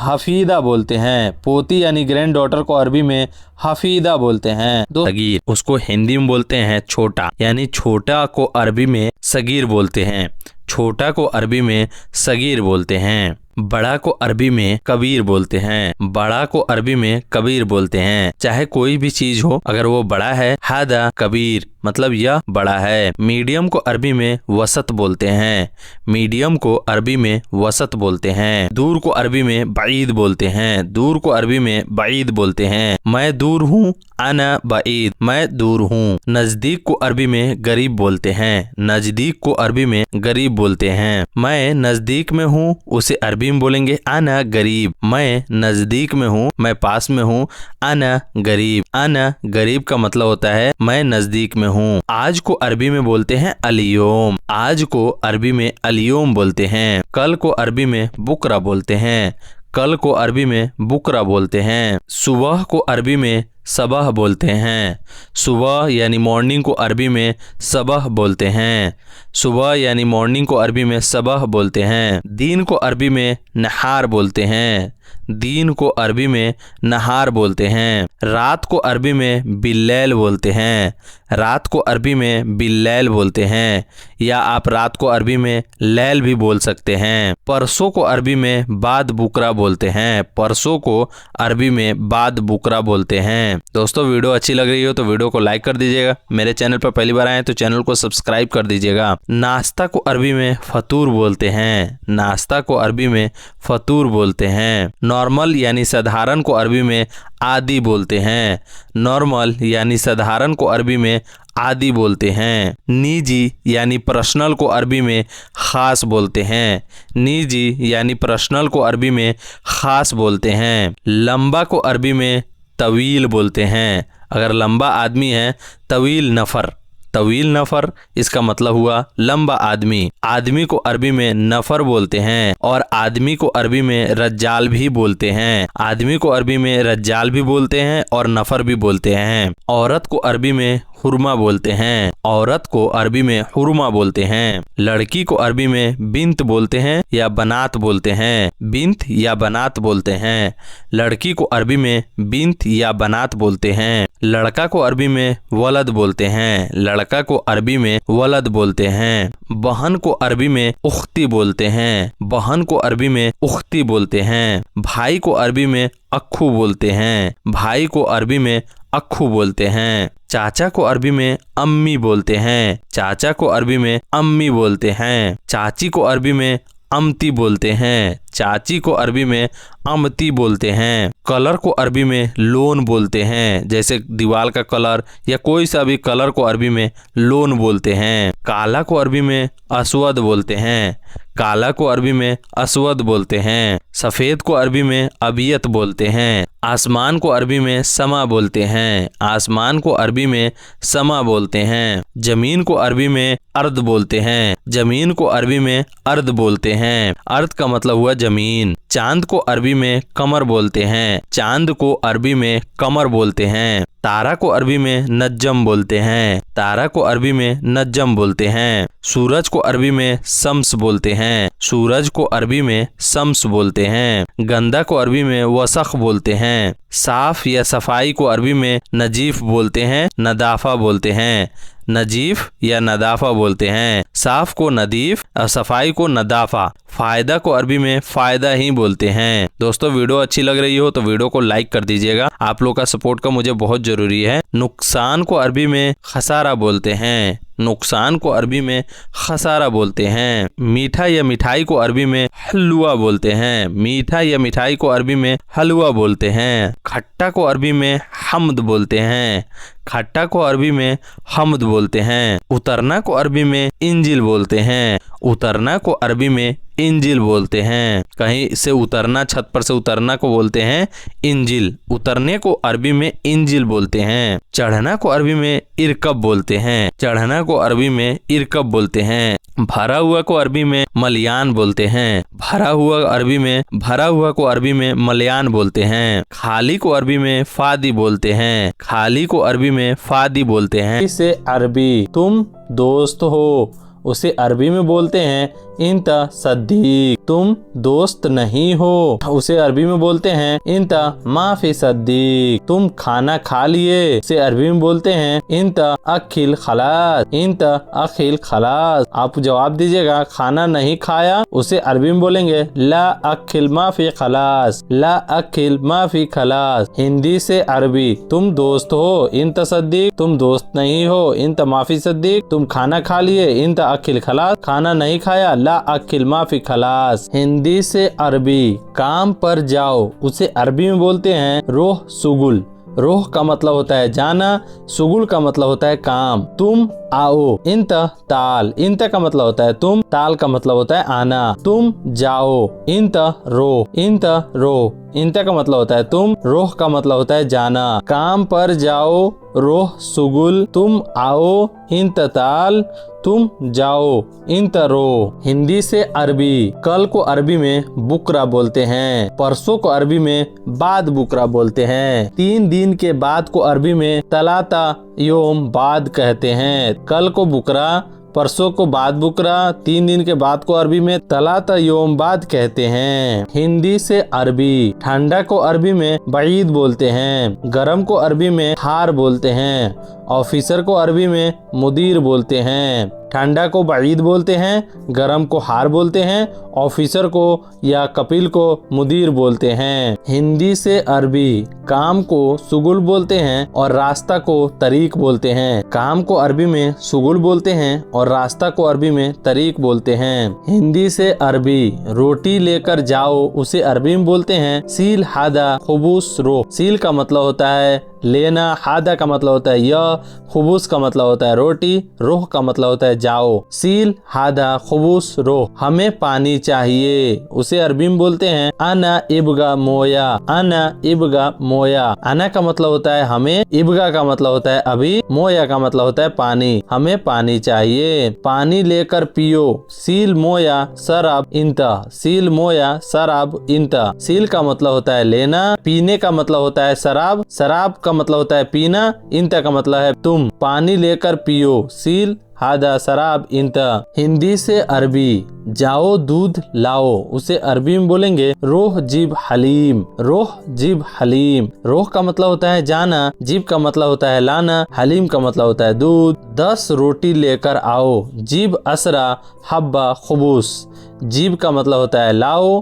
हफीदा बोलते हैं। पोती यानी ग्रैंड डॉटर को अरबी में हफीदा बोलते हैं। सगीर, उसको हिंदी में बोलते हैं छोटा, यानी छोटा को अरबी में सगीर बोलते हैं। छोटा को अरबी में सगीर बोलते हैं। बड़ा को अरबी में कबीर बोलते हैं। बड़ा को अरबी में कबीर बोलते हैं। चाहे कोई भी चीज हो, अगर वो बड़ा है हादा कबीर, मतलब यह बड़ा है। मीडियम को अरबी में वसत बोलते हैं। मीडियम को अरबी में वसत बोलते हैं। दूर को अरबी में बाईद बोलते हैं। दूर को अरबी में बाईद बोलते हैं। मैं दूर हूँ, अना बाईद, मैं दूर हूँ। नजदीक को अरबी में गरीब बोलते हैं। नजदीक को अरबी में गरीब बोलते हैं। मैं नजदीक में हूँ, उसे अरबी में बोलेंगे अना गरीब। मैं नजदीक में हूँ, मैं पास में हूँ, अना गरीब। अना गरीब का मतलब होता है मैं नजदीक में हूँ। आज को अरबी में बोलते हैं अलियोम। आज को अरबी में अलियोम बोलते हैं। कल को अरबी में बुकरा बोलते हैं। कल को अरबी में बुकरा बोलते हैं। सुबह को अरबी में सबह बोलते हैं। सुबह यानी मॉर्निंग को अरबी में सबह बोलते हैं। सुबह यानी मॉर्निंग को अरबी में सबह बोलते हैं। दिन को अरबी में नहार बोलते हैं। दिन को अरबी में नहार बोलते हैं। रात को अरबी में बिल्लैल बोलते हैं। रात को अरबी में बिल्लैल बोलते हैं, या आप रात को अरबी में लैल भी बोल सकते हैं। परसों को अरबी में बाद बुकरा बोलते हैं। परसों को अरबी में बाद बुकरा बोलते हैं। दोस्तों वीडियो अच्छी लग रही हो तो वीडियो को लाइक कर दीजिएगा। मेरे चैनल पर पहली बार आए तो चैनल को सब्सक्राइब कर दीजिएगा। नाश्ता को अरबी में फतूर बोलते हैं। नाश्ता को अरबी में फतूर बोलते हैं। नॉर्मल यानी साधारण को अरबी में आदि बोलते हैं। नॉर्मल यानी साधारण को अरबी में आदि बोलते हैं। निजी यानी पर्सनल को अरबी में खास बोलते हैं। निजी यानी पर्सनल को अरबी में खास बोलते हैं। लंबा को अरबी में तवील बोलते हैं। अगर लंबा आदमी है तवील नफ़र, तवील नफ़र इसका मतलब हुआ लंबा आदमी। आदमी को अरबी में नफ़र बोलते हैं और आदमी को अरबी में रज्जाल भी बोलते हैं। आदमी को अरबी में रज्जाल भी बोलते हैं और नफ़र भी बोलते हैं। औरत को अरबी में हुरमा बोलते हैं। औरत को अरबी में हुरमा बोलते हैं। लड़की को अरबी में बिंत बोलते हैं या बनात बोलते हैं। बिंत या बनात बोलते हैं। लड़की को अरबी में बिंत या बनात बोलते हैं। लड़का को अरबी में वलद बोलते हैं। लड़का को अरबी में वलद बोलते हैं। बहन को अरबी में उख्ती बोलते हैं। बहन को अरबी में उख्ती बोलते हैं। भाई को अरबी में अक्खू बोलते हैं। भाई को अरबी में अक्खू बोलते हैं। चाचा को अरबी में अम्मी बोलते हैं। चाचा को अरबी में अम्मी बोलते हैं। चाची को अरबी में अमती बोलते हैं। चाची को अरबी में अमती बोलते हैं। कलर को अरबी में लोन बोलते हैं, जैसे दीवार का कलर या कोई सा भी कलर को अरबी में लोन बोलते हैं। काला को अरबी में अस्वद बोलते हैं। काला को अरबी में अस्वद बोलते हैं। सफ़ेद को अरबी में अबियत बोलते हैं। आसमान को अरबी में समा बोलते हैं। आसमान को अरबी में समा बोलते हैं। जमीन को अरबी में अर्द बोलते हैं। जमीन को अरबी में अर्द बोलते हैं। अर्द का मतलब हुआ जमीन। चांद को अरबी में कमर बोलते हैं। चांद को अरबी में कमर बोलते हैं। तारा को अरबी में नज्जम बोलते हैं। तारा को अरबी में नज्जम बोलते हैं। सूरज को अरबी में शम्स बोलते हैं। सूरज को अरबी में शम्स बोलते हैं। गंदा को अरबी में वसख बोलते हैं। साफ या सफाई को अरबी में नजीफ बोलते हैं, नदाफा बोलते हैं। नजीफ या नदाफा बोलते हैं। साफ को नदीफ और सफाई को नदाफा। फायदा को अरबी में फायदा ही बोलते हैं। दोस्तों, वीडियो अच्छी लग रही हो तो वीडियो को लाइक कर दीजिएगा, आप लोग का सपोर्ट का मुझे बहुत जरूरी है। नुकसान को अरबी में खसारा बोलते हैं। नुकसान को अरबी में खसारा बोलते हैं। मीठा या मिठाई को अरबी में हलवा बोलते हैं। मीठा या मिठाई को अरबी में हलवा बोलते हैं। खट्टा को अरबी में हमद बोलते हैं। खट्टा को अरबी में हमद बोलते हैं। उतरना को अरबी में इंजिल बोलते हैं। उतरना को अरबी में इंजिल बोलते हैं। कहीं से उतरना, छत पर से उतरना को बोलते हैं इंजिल। उतरने को अरबी में इंजिल बोलते हैं। चढ़ना को अरबी में इरकब बोलते हैं। चढ़ना को अरबी में इरकब बोलते हैं। भरा हुआ को अरबी में मलयान बोलते हैं। भरा हुआ को अरबी में मलयान बोलते हैं। खाली को अरबी में फादी बोलते हैं। खाली को अरबी में फादी बोलते हैं। इसे अरबी तुम दोस्त हो, उसे अरबी में बोलते हैं इंता सद्दीक, तुम दोस्त नहीं हो, उसे अरबी में बोलते हैं इंता माफी सद्दीक, तुम खाना खा लिए, उसे अरबी में बोलते हैं इंता अखिल खलास, इंता अखिल खलास। आप जवाब दीजिएगा, खाना नहीं खाया उसे अरबी में बोलेंगे ला अखिल माफी खलास, ला अखिल माफी खलास। हिंदी से अरबी, तुम दोस्त हो इंता सद्दीक, तुम दोस्त नहीं हो इंता माफी सद्दीक, तुम खाना खा लिए इंता अखिल खलास, खाना नहीं खाया ला अखिल माफी खलास। हिंदी से अरबी, काम पर जाओ, उसे अरबी में बोलते हैं रोह सुगुल। रोह का मतलब होता है जाना, सुगुल का मतलब होता है काम। तुम आओ इंता ताल, इंता का मतलब होता है तुम, ताल का मतलब होता है आना। तुम जाओ इंता रो, इंता रो, इंता का मतलब होता है तुम, रोह का मतलब होता है जाना। काम पर जाओ रोह सुगुल, तुम आओ इंता ताल, तुम जाओ इंता रो। हिंदी से अरबी, कल को अरबी में बुकरा बोलते हैं। परसों को अरबी में बाद बुकरा बोलते हैं। 3 दिन के बाद को अरबी में तलाता योम बाद कहते हैं। कल को बुकरा, परसों को बाद बुकरा, 3 दिन के बाद को अरबी में तलाता योम बाद कहते हैं। हिंदी से अरबी, ठंडा को अरबी में बईद बोलते हैं। गरम को अरबी में हार बोलते हैं। ऑफिसर को अरबी में मुदीर बोलते हैं। ठंडा को बईद बोलते हैं, गरम को हार बोलते हैं, ऑफिसर को या कपिल को मुदीर बोलते हैं। हिंदी से अरबी, काम को सुगुल बोलते हैं और रास्ता को तरीक बोलते हैं। काम को अरबी में सुगुल बोलते हैं और रास्ता को अरबी में तरीक बोलते हैं। हिंदी से अरबी, रोटी लेकर जाओ, उसे अरबी में बोलते हैं सील हादा खुबूस रो। सील का मतलब होता है लेना, हादा का मतलब होता है यह, खुबूस का मतलब होता है रोटी, रोह का मतलब होता है जाओ। सील हादा खुबूस रोह, हमें पानी चाहिए, उसे अरबी में बोलते हैं अना इबगा मोया, अना इबगा मोया। अना का मतलब होता है हमें, इबगा का मतलब होता है अभी, मोया का मतलब होता है पानी, हमें पानी चाहिए। पानी लेकर पियो, सील मोया शराब इंता, सील मोया शराब इंता। सील का मतलब होता है लेना, पीने का मतलब होता है शराब, शराब का मतलब होता है पीना, इंता का मतलब है तुम। पानी लेकर पियो, सील हादा शराब इंता। हिंदी से अरबी, जाओ दूध लाओ, उसे अरबी में बोलेंगे रोह जीब हलीम, रोह जीब हलीम। रोह का मतलब होता है जाना, जीब का मतलब होता है लाना, हलीम का मतलब होता है दूध। 10 रोटी लेकर आओ, जीब असरा हब्बा खुबूस। जीब का मतलब होता है लाओ,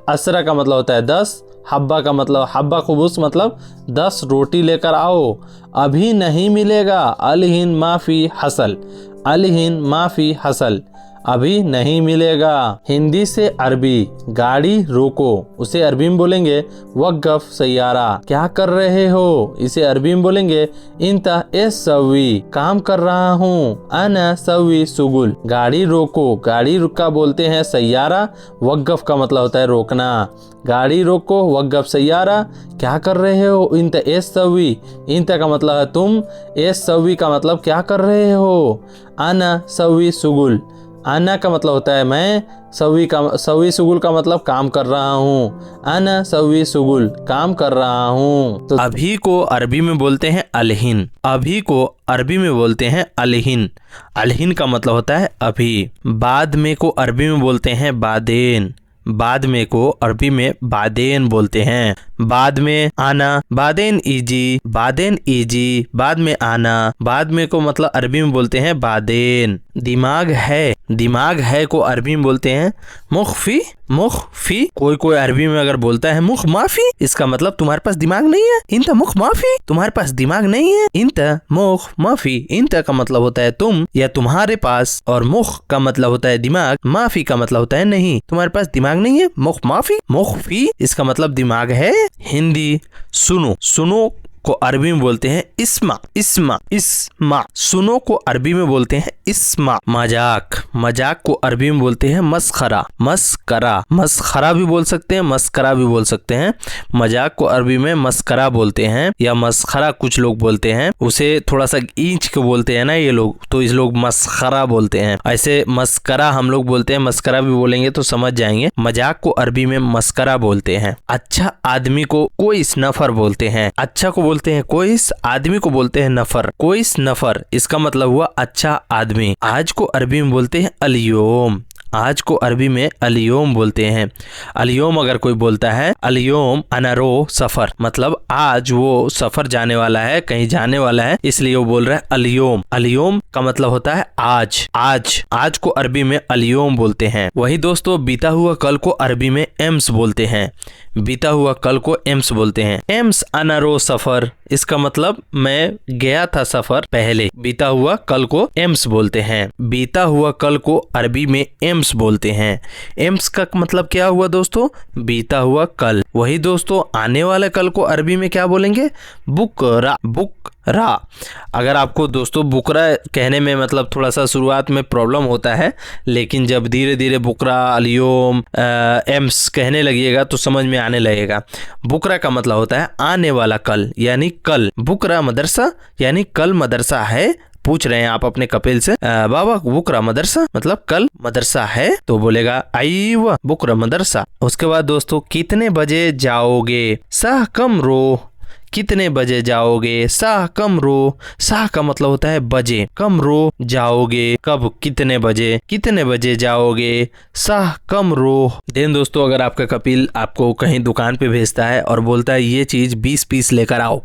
असरा का मतलब होता है 10, हब्बा का मतलब हब्बा खुबूस मतलब 10 रोटी लेकर आओ। अभी नहीं मिलेगा। अलहिन माफी हसल, अलहिन माफी हसल, अभी नहीं मिलेगा। हिंदी से अरबी, गाड़ी रोको, उसे अरबी में बोलेंगे वक़्फ़ सैयारा। क्या कर रहे हो, इसे अरबी में बोलेंगे इंता एस सवी, काम कर रहा हूँ। अना सवी सुगुल, गाड़ी रोको, गाड़ी रुका बोलते हैं सैयारा, वक़्फ़ का मतलब होता है रोकना। गाड़ी रोको, वक़्फ़ सैयारा, क्या कर रहे हो। इंता एस सवी, इंता का मतलब है तुम, एस सवी का मतलब क्या कर रहे हो। अना सवी सुगुल, आना का मतलब होता है मैं, सवी सुगुल का मतलब काम कर रहा हूँ। अना सवी सुगुल, काम कर रहा हूँ। तो अभी को अरबी में बोलते हैं अलहिन, अभी को अरबी में बोलते हैं अलहिन। अलहिन का मतलब होता है अभी। बाद में को अरबी में बोलते हैं बादेन, बाद में को अरबी में बादेन बोलते हैं। बाद में आना, बादेन इजी, बादेन इजी, बाद में आना। बाद में को मतलब अरबी में बोलते हैं बादेन। दिमाग है, दिमाग है को अरबी में बोलते हैं मुख्फी, मुख्फी। कोई अरबी में अगर बोलता है मुख माफी, इसका मतलब तुम्हारे पास दिमाग नहीं है। इंता मुख माफी, तुम्हारे पास दिमाग नहीं है। इंता मुख माफी, इंता का मतलब होता है तुम या तुम्हारे पास, और मुख का मतलब होता है दिमाग, माफी का मतलब होता है नहीं, तुम्हारे पास दिमाग नहीं है। मुख माफी, मुख्फी, इसका मतलब दिमाग है। हिंदी सुनो, सुनो को अरबी में बोलते हैं इस्मा, इस्मा, इस्मा। सुनो को अरबी में बोलते हैं इस्मा। मजाक, मजाक को अरबी में बोलते हैं मस्खरा, मस्करा, मस्खरा भी बोल सकते हैं, मस्करा भी बोल सकते हैं। मजाक को अरबी में मस्करा बोलते हैं या मस्खरा कुछ लोग बोलते हैं, उसे थोड़ा सा ईंच के बोलते हैं ना ये लोग, तो इस लोग मस्खरा बोलते हैं। ऐसे मस्करा हम लोग बोलते हैं, मस्करा भी बोलेंगे तो समझ जाएंगे। मजाक को अरबी में मस्करा बोलते हैं। अच्छा आदमी को कोइस नफर बोलते हैं। अच्छा को बोलते हैं कोइस, आदमी को बोलते हैं नफर, कोइस नफर, इसका मतलब हुआ अच्छा आदमी। आज को अरबी में बोलते हैं अलियोम, आज को अरबी में अलियोम बोलते हैं। अलियोम अगर कोई बोलता है अलियोम अनरो सफर, मतलब आज वो सफर जाने वाला है, कहीं जाने वाला है, इसलिए वो बोल रहा है अलियोम। अलियोम का मतलब होता है आज, आज, आज को अरबी में अलियोम बोलते हैं। वही दोस्तों बीता हुआ कल को अरबी में एम्स बोलते हैं। बीता हुआ कल को एम्स बोलते हैं। एम्स अनरो सफर, इसका मतलब मैं गया था सफर पहले। बीता हुआ कल को एम्स बोलते हैं। बीता हुआ कल को अरबी में एम्स बोलते हैं। एम्स का मतलब क्या हुआ दोस्तों, बीता हुआ कल। वही दोस्तों आने वाले कल को अरबी में क्या बोलेंगे, बुकरा, बुकरा। अगर आपको दोस्तों बुकरा कहने में मतलब थोड़ा सा शुरुआत में प्रॉब्लम होता है, लेकिन जब धीरे धीरे बुकरा, अलियोम, एम्स कहने लगिएगा तो समझ में आने लगेगा। बुकरा का मतलब होता है आने वाला कल, यानी कल। बुकरा मदरसा यानी कल मदरसा है। पूछ रहे हैं आप अपने कपिल से, बाबा बुकरा मदरसा मतलब कल मदरसा है, तो बोलेगा आईवा बुकरा मदरसा। उसके बाद दोस्तों कितने बजे जाओगे, साह कम रो, कितने बजे जाओगे, साह कम रो, साह का मतलब होता है बजे, कम रो जाओगे कब, कितने बजे जाओगे, साह कम रो। देन दोस्तों अगर आपका कपिल आपको कहीं दुकान पे भेजता है और बोलता है ये चीज 20 पीस लेकर आओ,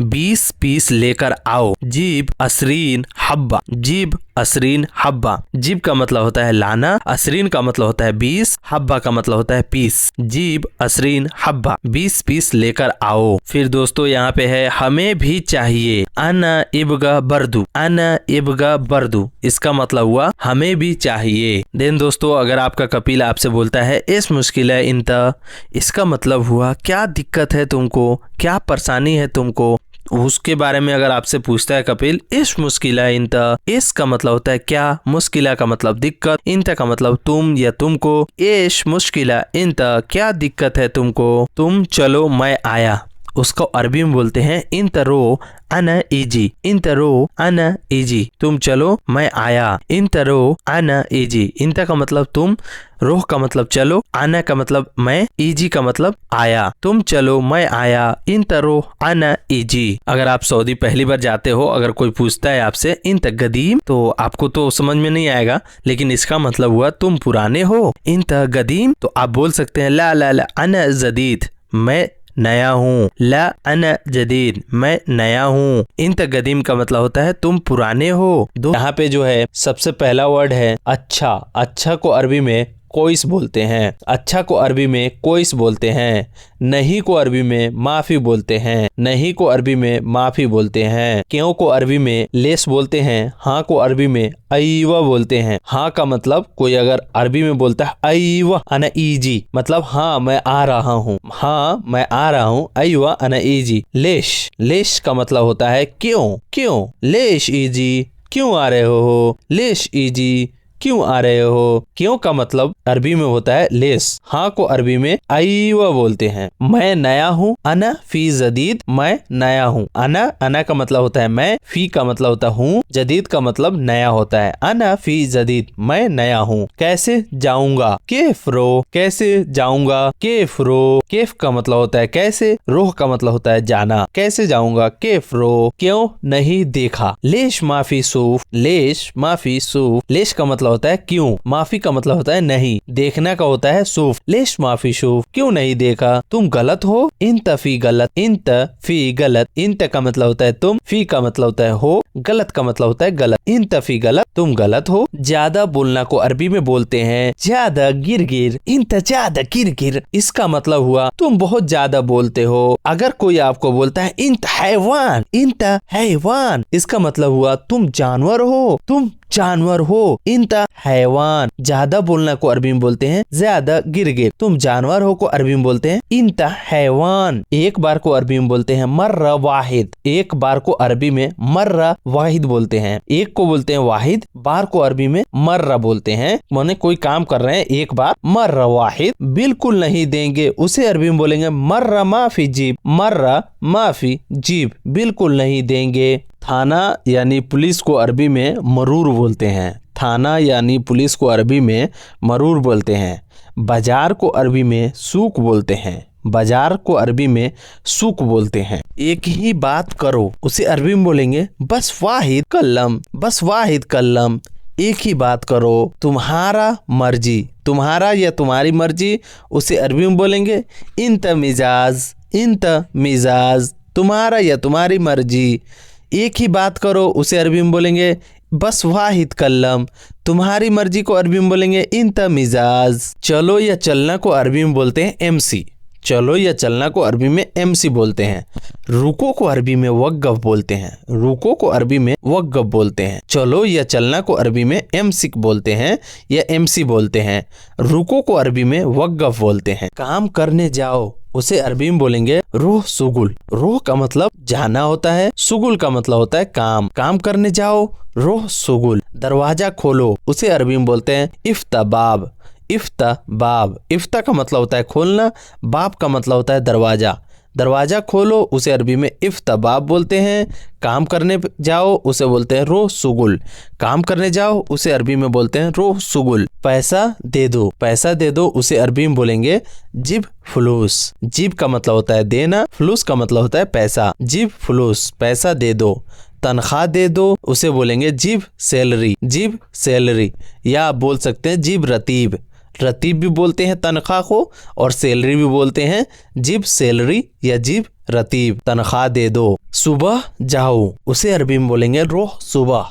20 पीस लेकर आओ। जीब असरीन हब्बा, जीब असरीन हब्बा। जीब का मतलब होता है लाना, असरीन का मतलब होता है 20, हब्बा का मतलब होता है पीस। जीब असरीन हब्बा, 20 पीस लेकर आओ। फिर दोस्तों यहाँ पे है हमें भी चाहिए, अना इबगा बर्दू, अना इबगा बर्दू, इसका मतलब हुआ हमें भी चाहिए। देन दोस्तों अगर आपका कपिल आपसे बोलता है इस मुश्किल है इंता, इसका मतलब हुआ क्या दिक्कत है तुमको, क्या परेशानी है तुमको, उसके बारे में अगर आपसे पूछता है कपिल इस मुश्किला इंता, इस का मतलब होता है क्या, मुश्किला का मतलब दिक्कत, इंता का मतलब तुम या तुमको। इस मुश्किला इंता, क्या दिक्कत है तुमको, तुम चलो मैं आया, उसको अरबी में बोलते हैं इंतरो अना इजी, इंतरो अना इजी, तुम चलो मैं आया, इंतरो अना इजी। इंता का मतलब तुम, रोह का मतलब चलो, आना का मतलब मैं, इजी का मतलब आया, तुम चलो मैं आया, इंतरो अना इजी। अगर आप सऊदी पहली बार जाते हो, अगर कोई पूछता है आपसे इंत गदीम, तो आपको तो समझ में नहीं आएगा, लेकिन इसका मतलब हुआ तुम पुराने हो। इंत गदीम तो आप बोल सकते हैं ला ला ला अना जदीद, मैं नया हूँ, ला अना जदीद, मैं नया हूँ। इंत गदीम का मतलब होता है तुम पुराने हो। यहाँ पे जो है सबसे पहला वर्ड है अच्छा। अच्छा को अरबी में कोइस बोलते हैं। अच्छा को अरबी में कोइस बोलते हैं। नहीं को अरबी में माफी बोलते हैं। नहीं को अरबी में माफी बोलते हैं। क्यों को अरबी में लेस बोलते हैं। हाँ को अरबी में अईवा बोलते हैं। हाँ का मतलब कोई अगर अरबी में बोलता है अईवा अना ईजी, मतलब हाँ मैं आ रहा हूँ, हाँ मैं आ रहा हूँ, अईवा अना ईजी। लेश, लेश का मतलब होता है क्यों, क्यों। लेश ईजी, क्यों आ रहे हो। लेश ईजी, क्यों आ रहे हो। क्यों का मतलब अरबी में होता है लेस। हाँ को अरबी में अईवा बोलते हैं। मैं नया हूँ, अना फी जदीद, मैं नया हूँ। अना, अना का मतलब होता है मैं, फी का मतलब होता है हूँ, जदीद का मतलब नया होता है। अना फी जदीद, मैं नया हूँ। कैसे जाऊंगा, केफ रो, कैसे जाऊंगा, केफ रो। केफ का मतलब होता है कैसे, रोह का मतलब होता है जाना। कैसे जाऊंगा, केफ रो। क्यों नहीं देखा। लेश माफी सूफ, लेश माफी सूफ। लेश का मतलब होता है क्यों, माफी का मतलब होता है नहीं, देखना का होता है सूफ। लेश माफी सूफ, क्यों नहीं देखा। तुम गलत हो, इंत फी गलत, इंत फी गलत। इंत का मतलब होता है तुम, फी का मतलब होता है हो, गलत का मतलब होता है गलत। इंत फी गलत, तुम गलत हो। ज्यादा बोलना को अरबी में बोलते हैं ज्यादा गिरगिर, इंत ज्यादा गिरगिर। इसका मतलब हुआ तुम बहुत ज्यादा बोलते हो। अगर कोई आपको बोलता है इंत हैवान, इंत हैवान, इसका मतलब हुआ तुम जानवर हो, तुम जानवर हो। इंता हैवान। ज्यादा बोलना को अरबी में बोलते हैं ज्यादा गिरगिर, तुम जानवर हो को अरबी में बोलते हैं इंता हैवान। एक बार को अरबी में बोलते हैं मर्रा वाहिद, एक बार को अरबी में मर्रा वाहिद बोलते हैं। एक को बोलते हैं वाहिद, बार को अरबी में मर्रा बोलते हैं। माने कोई काम कर रहे हैं एक बार, मर्रा वाहिद। बिल्कुल नहीं देंगे, उसे अरबी में बोलेंगे मर्रा माफी जीब, मर्रा माफी जीब, बिल्कुल नहीं देंगे। थाना यानी पुलिस को अरबी में मरूर बोलते हैं। थाना यानी पुलिस को अरबी में मरूर बोलते हैं। बाजार को अरबी में सूक बोलते हैं। बाजार को अरबी में सूक बोलते हैं। एक ही बात करो, उसे अरबी में बोलेंगे बस वाहिद कल्लम, बस वाहिद कल्लम। एक ही बात करो। तुम्हारा मर्जी, तुम्हारा या तुम्हारी मर्जी, उसे अरबी में बोलेंगे इंत मिजाज, इंत मिजाज। तुम्हारा या तुम्हारी मर्जी। एक ही बात करो, उसे अरबी में बोलेंगे बस वाहिद कल्लम। तुम्हारी मर्जी को अरबी में बोलेंगे इंत मिजाज। चलो या चलना को अरबी में बोलते हैं एमसी। चलो या चलना को अरबी में एमसी बोलते हैं। रुको को अरबी में वक़्फ़ बोलते हैं। रुको को अरबी में वक़्फ़ बोलते हैं। चलो या चलना को अरबी में एमसी बोलते हैं या एमसी बोलते हैं। रुको को अरबी में वक़्फ़ बोलते हैं। काम करने जाओ, उसे अरबी में बोलेंगे रोह सुगुल। रोह का मतलब जाना होता है, सुगुल का मतलब होता है काम। काम करने जाओ, रोह सुगुल। दरवाजा खोलो, उसे अरबी में बोलते हैं इफ्ता बाब, इफ्ता बाब। इफ्ता का मतलब होता है खोलना, बाब का मतलब होता है दरवाजा। दरवाजा खोलो, उसे अरबी में इफ्ता बाब बोलते हैं। काम करने जाओ, उसे बोलते हैं रोह सुगुल। काम करने जाओ, उसे अरबी में बोलते हैं रोह सुगुल। पैसा दे दो, पैसा दे दो, उसे अरबी में बोलेंगे जिब फलूस। जिब का मतलब होता है देना, फलूस का मतलब होता है पैसा। जिब फलूस, पैसा दे दो। तनख्वाह दे दो, उसे बोलेंगे जिब सैलरी, जिब सैलरी। या आप बोल सकते हैं जिब रतीब। रतीब भी बोलते हैं तनख्वाह को, और सैलरी भी बोलते हैं जिब सैलरी या जिब रतीब। तनख्वाह दे दो। सुबह जाओ, उसे अरबी में बोलेंगे रोह सुबह,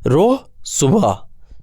रोह सुबह।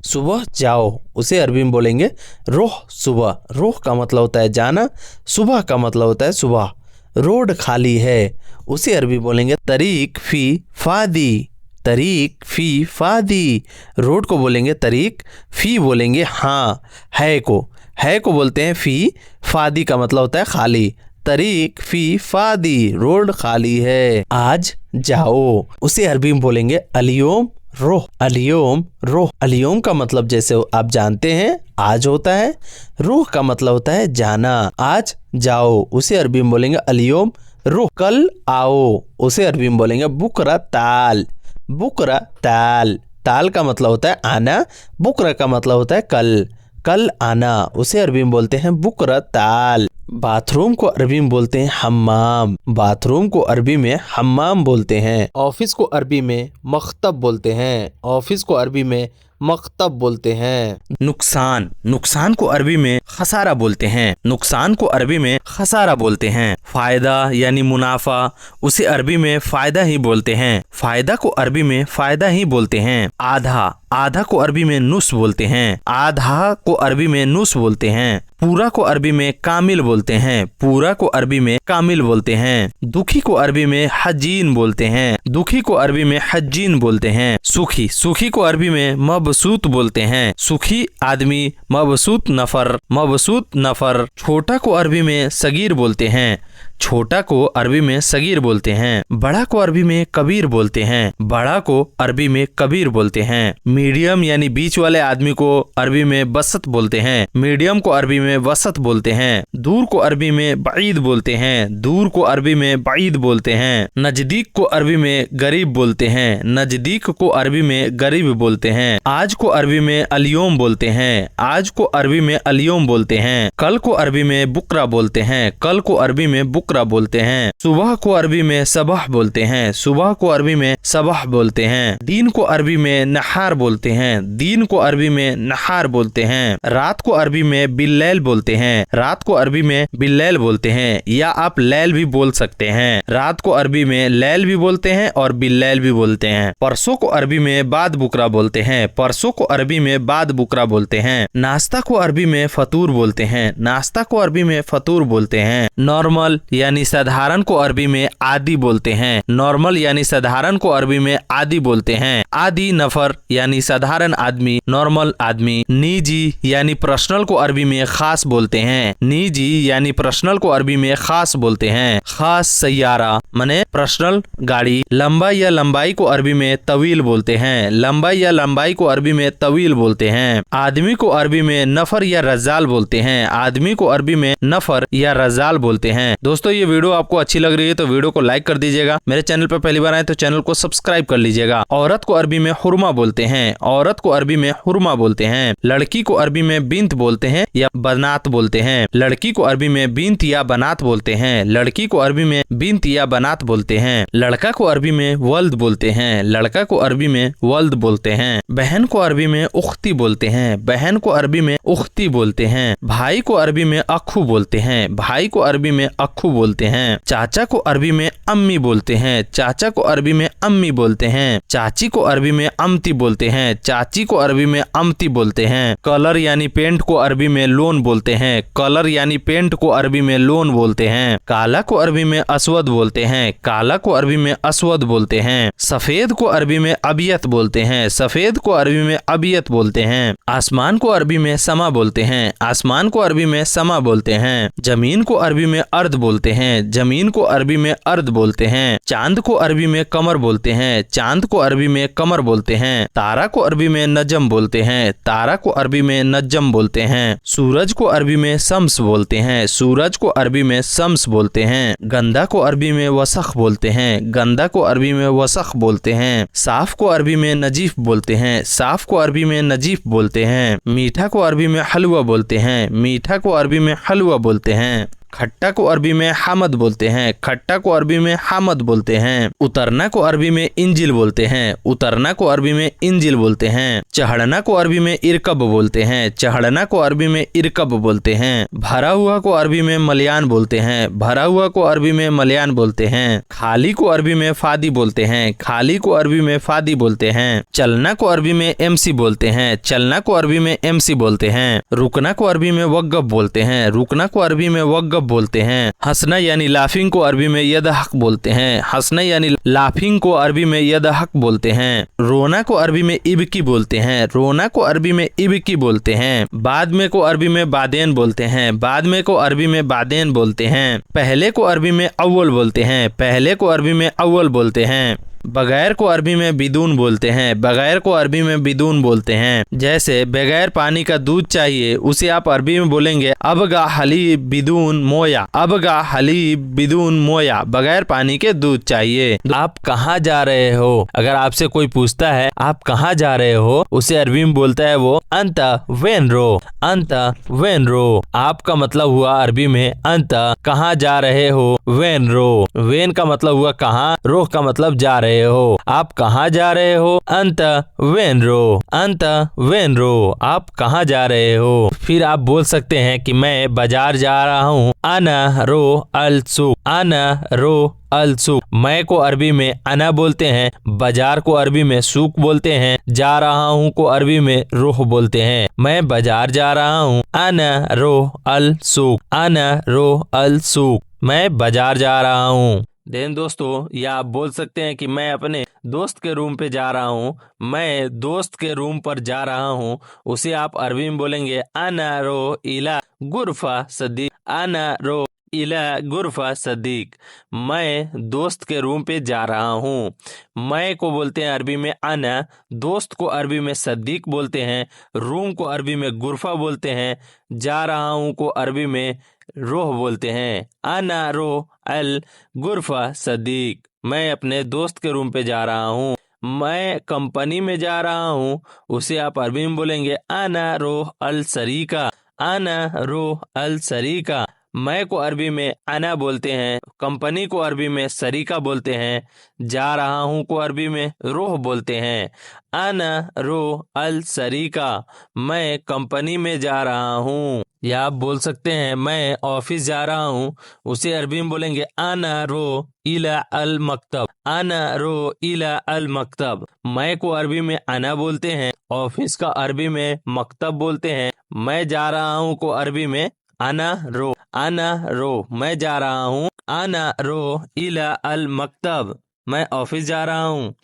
सुबह जाओ, उसे अरबी में बोलेंगे रोह सुबह। रोह का मतलब होता है जाना, सुबह का मतलब होता है सुबह। रोड खाली है, उसे अरबी बोलेंगे तरीक फी फादी, तरीक फी फादी। रोड को बोलेंगे तरीक, फी बोलेंगे हाँ, है को बोलते हैं फी, फादी का मतलब होता है खाली। तरीक फी फादी, रोड खाली है। आज जाओ, उसे अरबी में बोलेंगे अलियोम रोह, अलियोम रोह। अलियोम का मतलब जैसे आप जानते हैं आज होता है, रोह का मतलब होता है जाना। आज जाओ, उसे अरबी में बोलेंगे अलियोम रोह। कल आओ, उसे अरबी में बोलेंगे बुकरा ताल, बुकरा ताल। ताल का मतलब होता है आना, बुकरा का मतलब होता है कल, कल आना। उसे अरबी में बोलते हैं बुकरा ताल। बाथरूम को अरबी में बोलते हैं हम्माम, बाथरूम को अरबी में हम्माम बोलते हैं। ऑफिस को अरबी में मख्तब बोलते हैं, ऑफिस को अरबी में मख्तब बोलते हैं। नुकसान, नुकसान को अरबी में खसारा बोलते हैं। नुकसान को अरबी में खसारा बोलते हैं। फायदा यानी मुनाफा, उसे अरबी में फायदा ही बोलते हैं। फायदा को अरबी में फायदा ही बोलते हैं। आधा, आधा को अरबी में नुस बोलते हैं। आधा को अरबी में नुस बोलते हैं। पूरा को अरबी में कामिल बोलते हैं। पूरा को अरबी में कामिल बोलते हैं। दुखी को अरबी में हजीन बोलते हैं। दुखी को अरबी में हजीन बोलते हैं। सुखी, सुखी को अरबी में मबसूत बोलते हैं। सुखी आदमी, मबसूत नफर, मबसूत नफर। छोटा को अरबी में सगीर बोलते हैं। छोटा को अरबी में सगीर बोलते हैं। बड़ा को अरबी में कबीर बोलते हैं। बड़ा को अरबी में कबीर बोलते हैं। मीडियम यानी बीच वाले आदमी को अरबी में वसत बोलते हैं। मीडियम को अरबी में वसत बोलते हैं। दूर को अरबी में बईद बोलते हैं। दूर को अरबी में बईद बोलते हैं। नजदीक को अरबी में गरीब बोलते हैं। नजदीक को अरबी में गरीब बोलते हैं। आज को अरबी में अलियोम बोलते हैं। आज को अरबी में अलियोम बोलते हैं। कल को अरबी में बुकरा बोलते हैं। कल को अरबी में बुकरा बोलते हैं। सुबह को अरबी में सबह बोलते हैं। सुबह को अरबी में सबह बोलते हैं। दीन को अरबी में नहार बोलते हैं। दीन को अरबी में नहार बोलते हैं। रात को अरबी में बिल्लैल बोलते हैं। रात को अरबी में बिल्लैल बोलते हैं, या आप लैल भी बोल सकते हैं। रात को अरबी में लैल भी बोलते हैं और बिल्लैल भी बोलते हैं। परसों को अरबी में बाद बुकरा बोलते हैं। परसों को अरबी में बाद बुकरा बोलते हैं। नाश्ता को अरबी में फतूर बोलते हैं। नाश्ता को अरबी में फतूर बोलते हैं। नॉर्मल यानी साधारण को अरबी में आदि बोलते हैं। नॉर्मल यानी साधारण को अरबी में आदि बोलते हैं। आदि नफर यानी साधारण आदमी, नॉर्मल आदमी। निजी यानी पर्सनल को अरबी में खास बोलते हैं। निजी यानी पर्सनल को अरबी में खास बोलते हैं। खास सैयारा माने पर्सनल गाड़ी। लंबाई या लंबाई को अरबी में तवील बोलते हैं। लंबाई या लंबाई को अरबी में तवील बोलते हैं। आदमी को अरबी में नफर या रजाल बोलते हैं। आदमी को अरबी में नफर या रजाल बोलते हैं। दोस्तों, ये वीडियो आपको अच्छी लग रही है तो वीडियो को लाइक कर दीजिएगा। मेरे चैनल पर पहली बार आए तो चैनल को सब्सक्राइब कर लीजिएगा। औरत को अरबी में हुरमा बोलते हैं। औरत को अरबी में हुरमा बोलते हैं। लड़की को अरबी में बिंत बोलते हैं या बनात बोलते हैं। लड़की को अरबी में बिंत या बनात बोलते हैं। लड़की को अरबी में बिंत या बनात बोलते हैं। लड़का को अरबी में वल्द बोलते हैं। लड़का को अरबी में वल्द बोलते हैं। बहन को अरबी में उख्ती बोलते हैं। बहन को अरबी में उख्ती बोलते हैं। भाई को अरबी में अखू बोलते हैं। भाई को अरबी में अखू बोलते हैं। चाचा को अरबी में अम्मी बोलते हैं। चाचा को अरबी में अम्मी बोलते हैं। चाची को अरबी में अमती बोलते हैं। चाची को अरबी में अमती बोलते हैं। कलर यानी पेंट को अरबी में लोन बोलते हैं। कलर यानी पेंट को अरबी में लोन बोलते हैं। काला को अरबी में असवद बोलते हैं। काला को अरबी में असवद बोलते हैं। सफेद को अरबी में अबियत बोलते हैं। सफेद को अरबी में अबियत बोलते हैं। आसमान को अरबी में समा बोलते हैं। आसमान को अरबी में समा बोलते हैं। जमीन को अरबी में अर्द बोलते हैं। जमीन को अरबी में अर्द बोलते हैं। चांद को अरबी में कमर बोलते हैं। चांद को अरबी में कमर बोलते हैं। तारा को अरबी में नजम बोलते हैं। तारा को अरबी में नजम बोलते हैं। सूरज को अरबी में शम्स बोलते हैं। सूरज को अरबी में शम्स बोलते हैं। गंदा को अरबी में वसख बोलते हैं। गंदा को अरबी में वसख बोलते हैं। साफ को अरबी में नजीफ बोलते हैं। साफ को अरबी में नजीफ बोलते हैं। मीठा को अरबी में हलवा बोलते हैं। मीठा को अरबी में हलवा बोलते हैं। खट्टा को अरबी में हामद बोलते हैं। खट्टा को अरबी में हामद बोलते हैं। उतरना को अरबी में इंजिल बोलते हैं। उतरना को अरबी में इंजिल बोलते हैं। चढ़ना को अरबी में इरकब बोलते हैं। चढ़ना को अरबी में इरकब बोलते हैं। भरा हुआ को अरबी में मलयान बोलते हैं। भरा हुआ को अरबी में मलयान बोलते हैं। खाली को अरबी में फादी बोलते हैं। खाली को अरबी में फादी बोलते हैं। चलना को अरबी में एमसी बोलते हैं। चलना को अरबी में एमसी बोलते हैं। रुकना को अरबी में वक्फ बोलते हैं। रुकना को अरबी में वक्फ बोलते हैं। हंसना यानी लाफिंग को अरबी में यदहक बोलते हैं। हंसना यानी लाफिंग को अरबी में यदहक बोलते हैं। रोना को अरबी में इबकी बोलते हैं। रोना को अरबी में इबकी बोलते हैं। बाद में को अरबी में बादेन बोलते हैं। बाद में को अरबी में बादेन बोलते हैं। पहले को अरबी में अव्वल बोलते हैं। पहले को अरबी में अव्वल बोलते हैं। बगैर को अरबी में बिदून बोलते हैं। बगैर को अरबी में बिदून बोलते हैं। जैसे बगैर पानी का दूध चाहिए, उसे आप अरबी में बोलेंगे अबगा हलीब बिदून मोया। अबगा हलीब बिदून मोया, बगैर पानी के दूध चाहिए। आप कहाँ जा रहे हो? अगर आपसे कोई पूछता है आप कहाँ जा रहे हो, उसे अरबी में बोलता है वो अंत वेन रो। अंत वेन रो, आपका मतलब हुआ अरबी में अंत कहाँ जा रहे हो, वेन रो। वेन का मतलब हुआ कहाँ, रोह का मतलब जा रहे रहे हो? आप कहाँ जा रहे हो? अंत वेनरो, अंत वेनरो, आप कहाँ जा रहे हो? फिर आप बोल सकते हैं कि मैं बाजार जा रहा हूँ। अना रो अल सूक, अना रो अल सूक। मैं को अरबी में अना बोलते हैं, बाजार को अरबी में सूक बोलते हैं, जा रहा हूँ को अरबी में रोह बोलते हैं। मैं बाजार जा रहा हूँ। अना रो अल सूक, अना रो अल सूक, मैं बाजार जा रहा हूँ। देन दोस्तों, या आप बोल सकते हैं कि मैं अपने दोस्त के रूम पे जा रहा हूँ। मैं दोस्त के रूम पर जा रहा हूँ, उसे आप अरबी में बोलेंगे अना रो इला गुरफा सदीक, अना रो इला गुरफा सदीक। मैं दोस्त के रूम पे जा रहा हूँ। मैं को बोलते हैं अरबी में अना, दोस्त को अरबी में सदीक बोलते हैं, रूम को अरबी में गुरफा बोलते हैं, जा रहा हूँ को अरबी में रोह बोलते हैं। अना रो अल गुरफा सदीक, मैं अपने दोस्त के रूम पे जा रहा हूँ। मैं कंपनी में जा रहा हूँ, उसे आप अरबी में बोलेंगे अना रो अल सरीका, अना रो अल सरीका। मैं को अरबी में अना बोलते हैं, कंपनी को अरबी में सरीका बोलते हैं, जा रहा हूँ को अरबी में रोह बोलते हैं। अना रो अल सरीका, मैं कंपनी में जा रहा हूँ। या आप बोल सकते हैं मैं ऑफिस जा रहा हूँ, उसे अरबी में बोलेंगे अना रो इला अल मकतब, अना रो इला अल मकतब। मैं को अरबी में अना बोलते हैं, ऑफिस का अरबी में मकतब बोलते हैं। मैं जा रहा हूँ को अरबी में अना रो, अना रो, मैं जा रहा हूँ। अना रो इला अल मकतब, मैं ऑफिस जा रहा हूँ।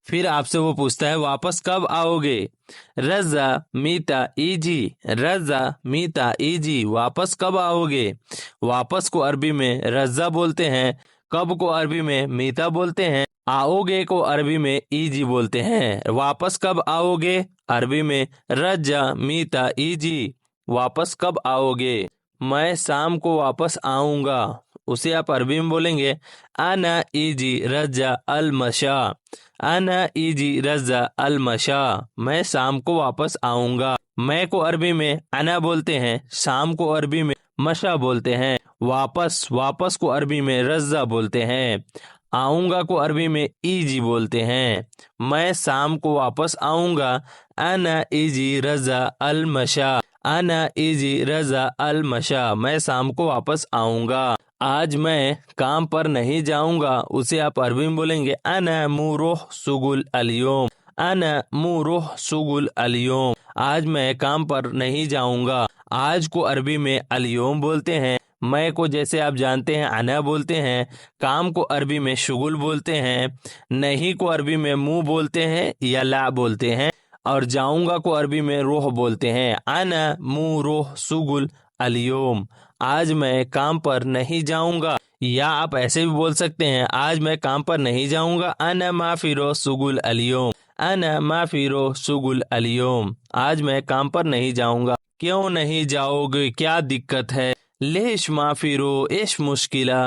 फिर आपसे वो पूछता है वापस कब आओगे? रजा मीता इजी, रजा मीता इजी, वापस कब आओगे? वापस को अरबी में रजा बोलते हैं, कब को अरबी में मीता बोलते हैं, आओगे को अरबी में इजी बोलते हैं। वापस कब आओगे? अरबी में रजा मीता इजी, वापस कब आओगे? मैं शाम को वापस आऊंगा, उसे आप अरबी में बोलेंगे अना इजी रजा अल मशा, अना इजी रजा अल मशा, मैं शाम को वापस आऊंगा। मैं को अरबी में अना बोलते हैं, शाम को अरबी में मशा बोलते हैं, वापस, वापस को अरबी में रजा बोलते हैं, आऊंगा को अरबी में इजी बोलते हैं। मैं शाम को वापस आऊंगा। अना इजी रजा अल मशा, अना इजी रजा अल मशा, मैं शाम को वापस आऊंगा। आज मैं काम पर नहीं जाऊंगा, उसे आप अरबी में बोलेंगे अना मुरोह सुगुल अलियोम, अना मुरोह सुगुल अलियोम, आज मैं काम पर नहीं जाऊंगा। आज को अरबी में अलियोम बोलते हैं। मैं को जैसे आप जानते हैं अना बोलते हैं, काम को अरबी में शुगुल बोलते हैं, नहीं को अरबी में मुंह बोलते हैं या ला बोलते हैं, और जाऊंगा को अरबी में रोह बोलते हैं। अना मुँह रोह सुगुल अलियोम, आज मैं काम पर नहीं जाऊंगा। या आप ऐसे भी बोल सकते हैं आज मैं काम पर नहीं जाऊंगा। अना माफिरो सुगुल अलियोम, अना माफिरो सुगुल अलियोम, आज मैं काम पर नहीं जाऊंगा। क्यों नहीं जाओगे, क्या दिक्कत है? लेश माफिरो एश मुश्किला,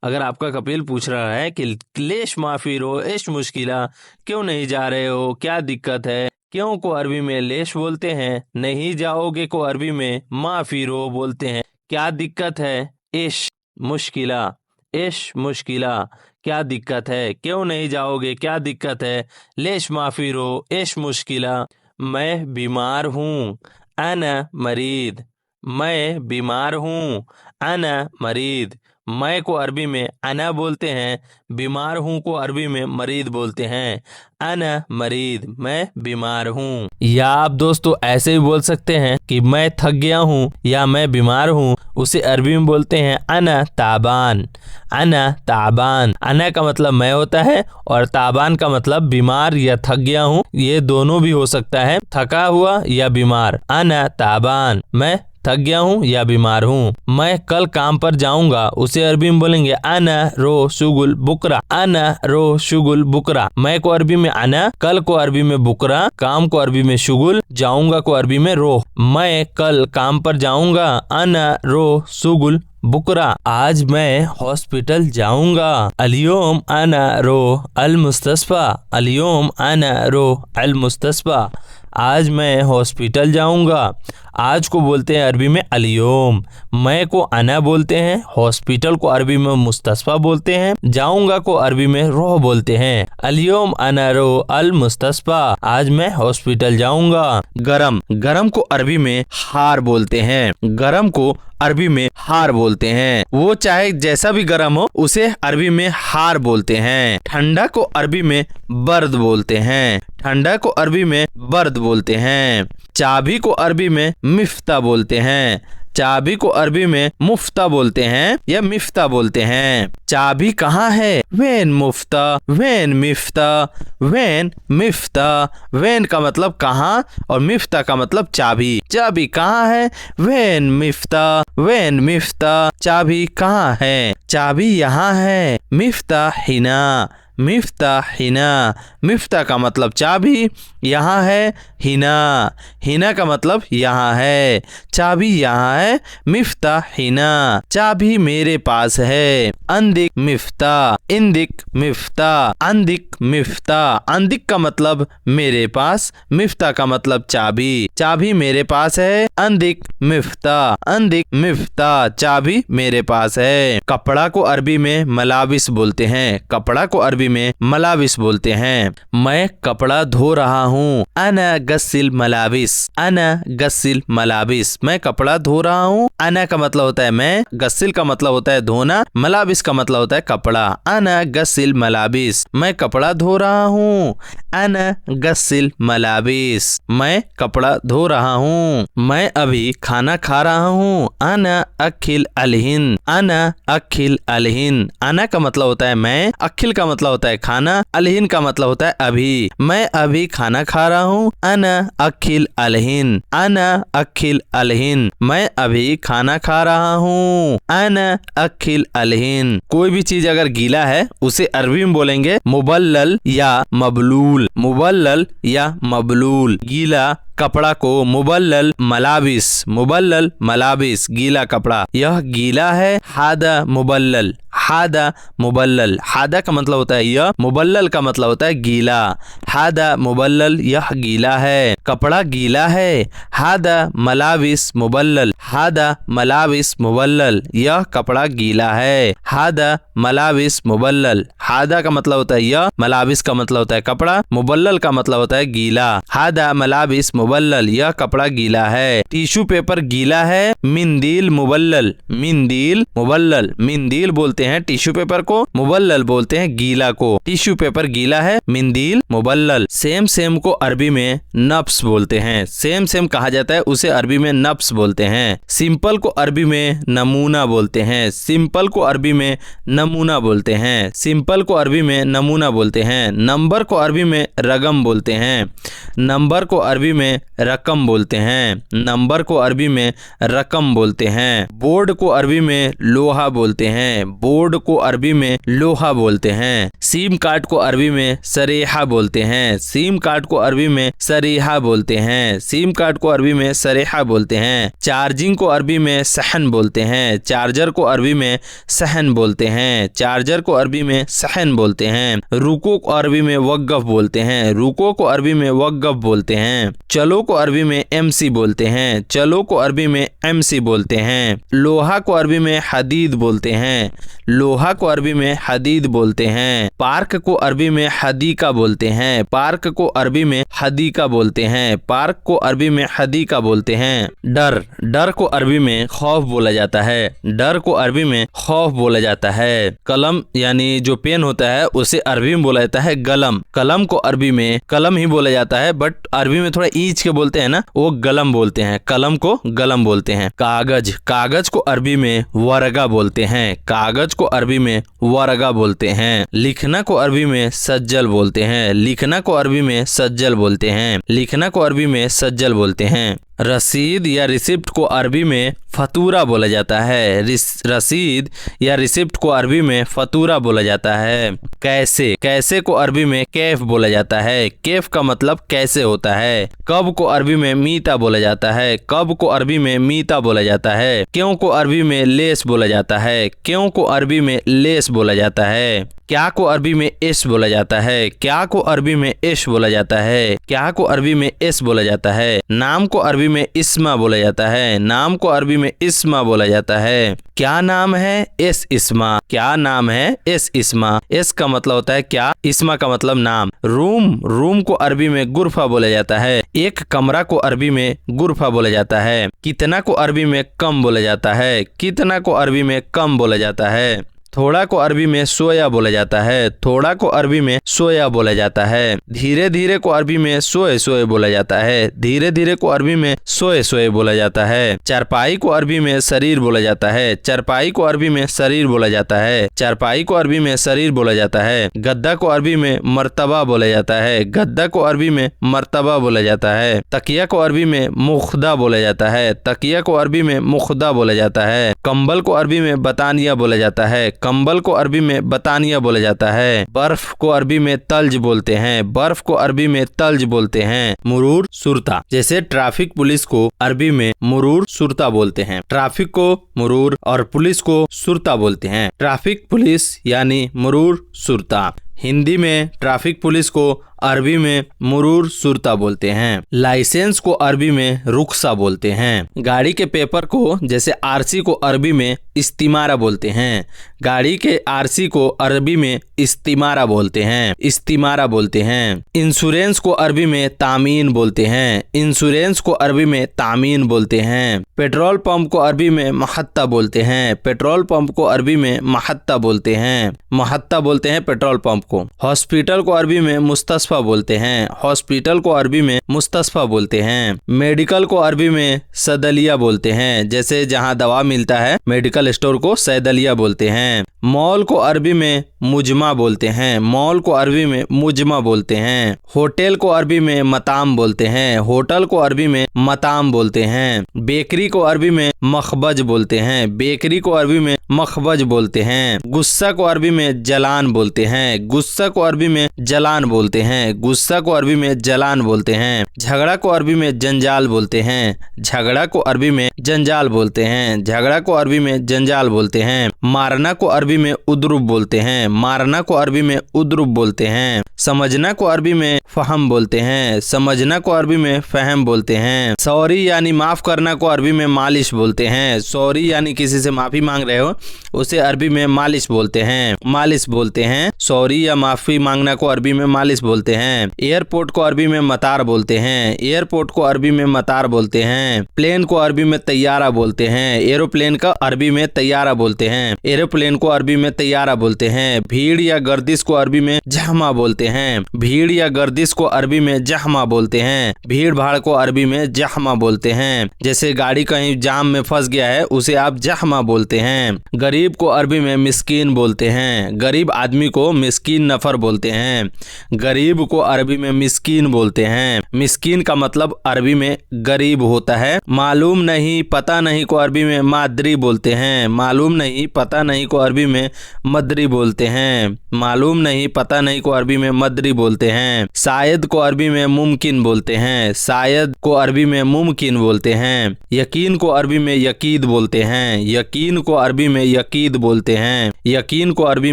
अगर आपका कपिल पूछ रहा है कि लेश माफिरो एश मुश्किला, क्यों नहीं जा रहे हो, क्या दिक्कत है? क्यों को अरबी में लेश बोलते हैं, नहीं जाओगे को अरबी में माफिरो बोलते हैं, क्या दिक्कत है? इश मुश्किला, इश मुश्किला, क्या दिक्कत है? क्यों नहीं जाओगे, क्या दिक्कत है? लेश माफिरो इश मुश्किला, मैं बीमार हूँ। अना मरीद, मैं बीमार हूँ। अना मरीद, मैं को अरबी में अना बोलते हैं, बीमार हूँ को अरबी में मरीद बोलते हैं। अना मरीद, मैं बीमार हूँ। या आप दोस्तों ऐसे भी बोल सकते हैं कि मैं थक गया हूँ या मैं बीमार हूँ, उसे अरबी में बोलते हैं अना ताबान, अना ताबान। अना का मतलब मैं होता है और ताबान का मतलब बीमार या थक गया हूँ, ये दोनों भी हो सकता है, थका हुआ या बीमार। अना ताबान, मैं थक गया हूँ या बीमार हूँ। मैं कल काम पर जाऊंगा, उसे अरबी में बोलेंगे अना रो शुगुल बुकरा, अना रो शुगुल बुकरा। मैं को अरबी में अना, कल को अरबी में बुकरा, काम को अरबी में शुगुल, जाऊंगा को अरबी में रोह। मैं कल काम पर जाऊंगा। अना रो शुगुल बुकरा, आज मैं हॉस्पिटल जाऊंगा। अलियोम अना रो अल मुस्तस्फा, अलियोम अना रो अल मुस्तस्फा, आज मैं हॉस्पिटल जाऊंगा। आज को बोलते हैं अरबी में अल-यौम। मैं को अना बोलते हैं। हॉस्पिटल को अरबी में मुस्तशफा बोलते हैं। जाऊंगा को अरबी में रोह बोलते हैं। अल-यौम अना रो अल मुस्तशफा, आज मैं हॉस्पिटल जाऊंगा। गरम, गरम को अरबी में हार बोलते हैं। गरम को अरबी में हार बोलते हैं। वो चाहे जैसा भी गरम हो उसे अरबी में हार बोलते हैं। ठंडा को अरबी में बर्द बोलते हैं। ठंडा को अरबी में बर्द बोलते हैं। चाबी को अरबी में मिफ्ता बोलते हैं। चाबी को अरबी में मुफ्ता बोलते हैं या मिफ्ता बोलते हैं। चाबी कहाँ है? वेन मुफ्ता, वेन मिफ्ता, वेन मिफ्ता। वेन का मतलब कहाँ और मिफ्ता का मतलब चाबी। चाबी कहाँ है? वेन मिफ्ता, वेन मिफ्ता। चाबी कहाँ है? चाबी यहाँ है। मिफ्ता हिना, मिफ्ता हिना। मिफ्ता का मतलब चाबी, यहाँ है हिना, हिना का मतलब यहाँ है। चाबी यहाँ है, मिफ्ता हिना। चाबी मेरे पास है। अंदिक मिफ्ता, इंदिक मिफ्ता, अंदिक मिफ्ता। अंदिक का मतलब मेरे पास, मिफ्ता का मतलब चाबी। चाबी मेरे पास है, अंदिक मिफ्ता, अंदिक मिफ्ता। चाबी मेरे पास है। कपड़ा को अरबी में मलाबिस बोलते हैं। कपड़ा को अरबी में मलाबिस बोलते हैं। मैं कपड़ा धो रहा हूँ। अना गस्सिल मलाबिस, अना गस्सिल मलाबिस। मैं कपड़ा धो रहा हूँ। अना का मतलब होता है मैं, गस्सिल का मतलब होता है धोना, मलाबिस का मतलब होता है कपड़ा। अना गस्सिल मलाबिस, मैं कपड़ा धो रहा हूँ। अना गस्सिल मलाबिस, मैं कपड़ा धो रहा हूँ। मैं अभी खाना खा रहा हूँ। अना अखिल अलहिन, अना अखिल अलहिन। अना का मतलब होता है मैं, अखिल का मतलब होता है खाना, अलहिन का मतलब होता है अभी। मैं अभी खाना खा रहा हूँ। अना अखिल अलहिन, अना अखिल अलहिन। मैं अभी खाना खा रहा हूँ। अना अखिल अलहिन। कोई भी चीज अगर गीला है उसे अरबी में बोलेंगे मुबल्लल या मबलूल। मुबल्लल या मबलूल। गीला कपड़ा को मुबल्लल मलाबिस, मुबल्लल मलाबिस, गीला कपड़ा। यह गीला है। हादा मुबल्लल, हादा मुबल्लल। हादा का मतलब होता है यह, मुबल्लल का मतलब होता है गीला। हादा मुबल्लल, यह गीला है। कपड़ा गीला है। हादा मलाबिस मुबल्लल, हादा मलाबिस मुबल्लल। यह कपड़ा गीला है। हादा मलाबिस मुबल्लल। हादा का मतलब होता है यह, मलाबिस का मतलब होता है कपड़ा, मुबल्लल का मतलब होता है गीला। हादा मलाबिस मुबल्लल, यह कपड़ा गीला है। टिश्यू पेपर गीला है। मिंदील मुबल्लल, मिंदील मुबल्लल। मिंदील बोलते हैं टिश्यू पेपर को, मुबल्लल बोलते हैं गीला को। टिश्यू पेपर गीला है, मिंदील मुबल्लल। सेम सेम को अरबी में नफ्स बोलते हैं। सेम सेम कहा जाता है उसे अरबी में नफ्स बोलते हैं। सिंपल को अरबी में नमूना बोलते हैं। सिंपल को अरबी में नमूना बोलते हैं। सिंपल को अरबी में नमूना बोलते हैं। नंबर को अरबी में रगम बोलते हैं। नंबर को अरबी में रकम बोलते हैं। नंबर को अरबी में रकम बोलते हैं। बोर्ड को अरबी में लोहा बोलते हैं। बोर्ड को अरबी में लोहा बोलते हैं। सिम कार्ड को अरबी में सरेहा बोलते हैं। सिम कार्ड को अरबी में सरेहा बोलते हैं। सिम कार्ड को अरबी में सरेहा बोलते हैं। चार्जिंग को अरबी में सहन बोलते हैं। चार्जर को अरबी में सहन बोलते हैं। चार्जर को अरबी में सहन बोलते हैं। रुको को अरबी में वक़्फ़ बोलते हैं। रुको को अरबी में वक़्फ़ बोलते हैं। चलो को अरबी में एमसी बोलते हैं। चलो को अरबी में एमसी बोलते हैं। लोहा को अरबी में हदीद बोलते हैं। लोहा को अरबी में हदीद बोलते हैं। पार्क को अरबी में हदीका बोलते हैं। पार्क को अरबी में हदीका बोलते हैं। पार्क को अरबी में हदीका बोलते हैं। डर, डर को अरबी में खौफ बोला जाता है। डर को अरबी में खौफ बोला जाता है। कलम यानी जो पेन होता है उसे अरबी में बोला जाता है गलम। कलम को अरबी में कलम ही बोला जाता है, बट अरबी में थोड़ा ईच के बोलते हैं ना, वो गलम बोलते हैं। कलम को गलम बोलते हैं। कागज, कागज को अरबी में वरगा बोलते हैं। कागज को अरबी में वरगा बोलते हैं। लिखना को अरबी में सज्जल बोलते हैं। लिखना को अरबी में सज्जल बोलते हैं। लिखना को अरबी में सज्जल बोलते हैं। रसीद या रिसिप्ट को अरबी में फतूरा बोला जाता है। रसीद या रिसिप्ट को अरबी में फतूरा बोला जाता है। कैसे, कैसे को अरबी में कैफ बोला जाता है। कैफ का मतलब कैसे होता है। कब को अरबी में मीता बोला जाता है। कब को अरबी में मीता बोला जाता है। क्यों को अरबी में लेस बोला जाता है। क्यों को अरबी में लेस बोला जाता है। क्या को अरबी में इश बोला जाता है? क्या को अरबी में इश बोला जाता है? क्या को अरबी में इस बोला जाता है? नाम को अरबी में इस्मा बोला जाता है। नाम को अरबी में इस्मा बोला जाता है। क्या नाम है? इस इस्मा। क्या नाम है? इस इस्मा। इस का मतलब होता है क्या, इस्मा का मतलब नाम। रूम को अरबी में गुरफा बोला जाता है। एक कमरा को अरबी में गुरफा बोला जाता है। कितना को अरबी में कम बोला जाता है। कितना को अरबी में कम बोला जाता है। थोड़ा को अरबी में सोया बोला जाता है। थोड़ा को अरबी में सोया बोला जाता है। धीरे धीरे को अरबी में सोए सोए बोला जाता है। धीरे धीरे को अरबी में सोए सोए बोला जाता है। चारपाई को अरबी में शरीर बोला जाता है। चारपाई को अरबी में शरीर बोला जाता है। चारपाई को अरबी में शरीर बोला जाता है। गद्दा को अरबी में मर्तबा बोला जाता है। गद्दा को अरबी में मर्तबा बोला जाता है। तकिया को अरबी में मुख्दा बोला जाता है। तकिया को अरबी में मुख्दा बोला जाता है। कंबल को अरबी में बतानिया बोला जाता है। कंबल को अरबी में बतानिया बोला जाता है। बर्फ को अरबी में तल्ज बोलते हैं। बर्फ को अरबी में तल्ज बोलते हैं। मुरूर सुरता, जैसे ट्रैफिक पुलिस को अरबी में मुरूर सुरता बोलते हैं। ट्रैफिक को मुरूर और पुलिस को सुरता बोलते हैं। ट्रैफिक पुलिस यानी मुरूर सुरता। हिंदी में ट्रैफिक पुलिस को अरबी में मुरूर सुरता बोलते हैं। लाइसेंस को अरबी में रुखसा बोलते हैं। गाड़ी के पेपर को, जैसे आरसी को अरबी में इस्तिमारा बोलते हैं। गाड़ी के आरसी को अरबी में इस्तिमारा बोलते हैं। इस्तिमारा बोलते हैं। इंश्योरेंस को अरबी में तामीन बोलते हैं। इंश्योरेंस को अरबी में तामीन बोलते हैं। पेट्रोल पंप को अरबी में महत्ता बोलते हैं। पेट्रोल पंप को अरबी में महत्ता बोलते हैं। महत्ता बोलते हैं पेट्रोल पंप को। हॉस्पिटल को अरबी में मुस्तशफा बोलते हैं। हॉस्पिटल को अरबी में मुस्तशफा बोलते हैं। मेडिकल को अरबी में सदलिया बोलते हैं, जैसे जहां दवा मिलता है मेडिकल स्टोर को सैदलिया बोलते हैं। मॉल को अरबी में मुजमा बोलते हैं। मॉल को अरबी में मुजमा बोलते हैं। होटल को अरबी में मताम बोलते हैं। होटल को अरबी में मताम बोलते हैं। बेकरी को अरबी में मखबज बोलते हैं। बेकरी को अरबी में मखबज बोलते हैं। गुस्सा को अरबी में जलान बोलते हैं। गुस्सा को अरबी में जलान बोलते हैं। गुस्सा को अरबी में जलान बोलते हैं। झगड़ा को अरबी में जंजाल बोलते हैं। झगड़ा को अरबी में जंजाल बोलते हैं। झगड़ा को अरबी में जंजाल बोलते हैं। मारना को अरबी में उद्रुब बोलते हैं। मारना को अरबी में उद्रुब बोलते हैं। समझना को अरबी में फहम बोलते हैं। समझना को अरबी में फहम बोलते हैं। सॉरी यानी माफ करना को अरबी में मालिश बोलते हैं। सॉरी यानी किसी से माफी मांग रहे हो उसे अरबी में मालिश बोलते हैं। मालिश बोलते हैं। सॉरी या माफी मांगना को अरबी में मालिश बोलते हैं। एयरपोर्ट को अरबी में मतार बोलते हैं। एयरपोर्ट को अरबी में मतार बोलते हैं। प्लेन को अरबी में तैयारा बोलते हैं। एरोप्लेन का अरबी में तैयारा बोलते हैं। एरोप्लेन को अरबी में तैयारा बोलते हैं। भीड़ या गर्दिश को अरबी में जहमा बोलते हैं। भीड़ या गर्दिश को अरबी में जहमा बोलते हैं। भीड़ भाड़ को अरबी में जहमा बोलते हैं, जैसे गाड़ी कहीं जाम में फंस गया है उसे आप जहमा बोलते हैं। गरीब को अरबी में मिस्कीन बोलते हैं। गरीब आदमी को मिस्कीन नफर बोलते हैं। गरीब को अरबी में मिस्कीन बोलते हैं। मिस्कीन का मतलब अरबी में गरीब होता है। मालूम नहीं पता नहीं को अरबी में मादरी बोलते हैं। मालूम नहीं पता नहीं को अरबी में मदरी बोलते हैं। मालूम नहीं पता नहीं को अरबी में मदरी बोलते हैं। शायद को अरबी में मुमकिन बोलते हैं। शायद को अरबी में मुमकिन बोलते हैं। यकीन को अरबी में यकीद बोलते हैं। यकीन को अरबी में यकीद बोलते हैं। यकीन को अरबी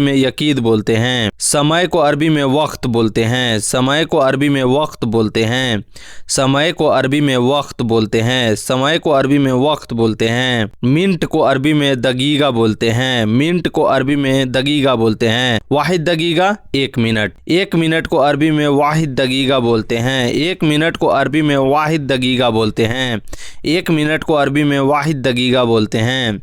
में यकीद बोलते हैं। समय को अरबी में वक्त बोलते हैं। समय को अरबी में वक्त बोलते हैं। समय को अरबी में वक्त बोलते हैं। समय को अरबी में वक्त बोलते हैं। मिनट को अरबी में दगीगा बोलते हैं। मिनट को अरबी में दगीगा बोलते हैं। वाहिद दगीगा एक मिनट। एक मिनट को अरबी में वाहिद दगीगा बोलते हैं। एक मिनट को अरबी में वाहिद दगीगा बोलते हैं। एक मिनट को अरबी में वाहिद दगीगा बोलते हैं।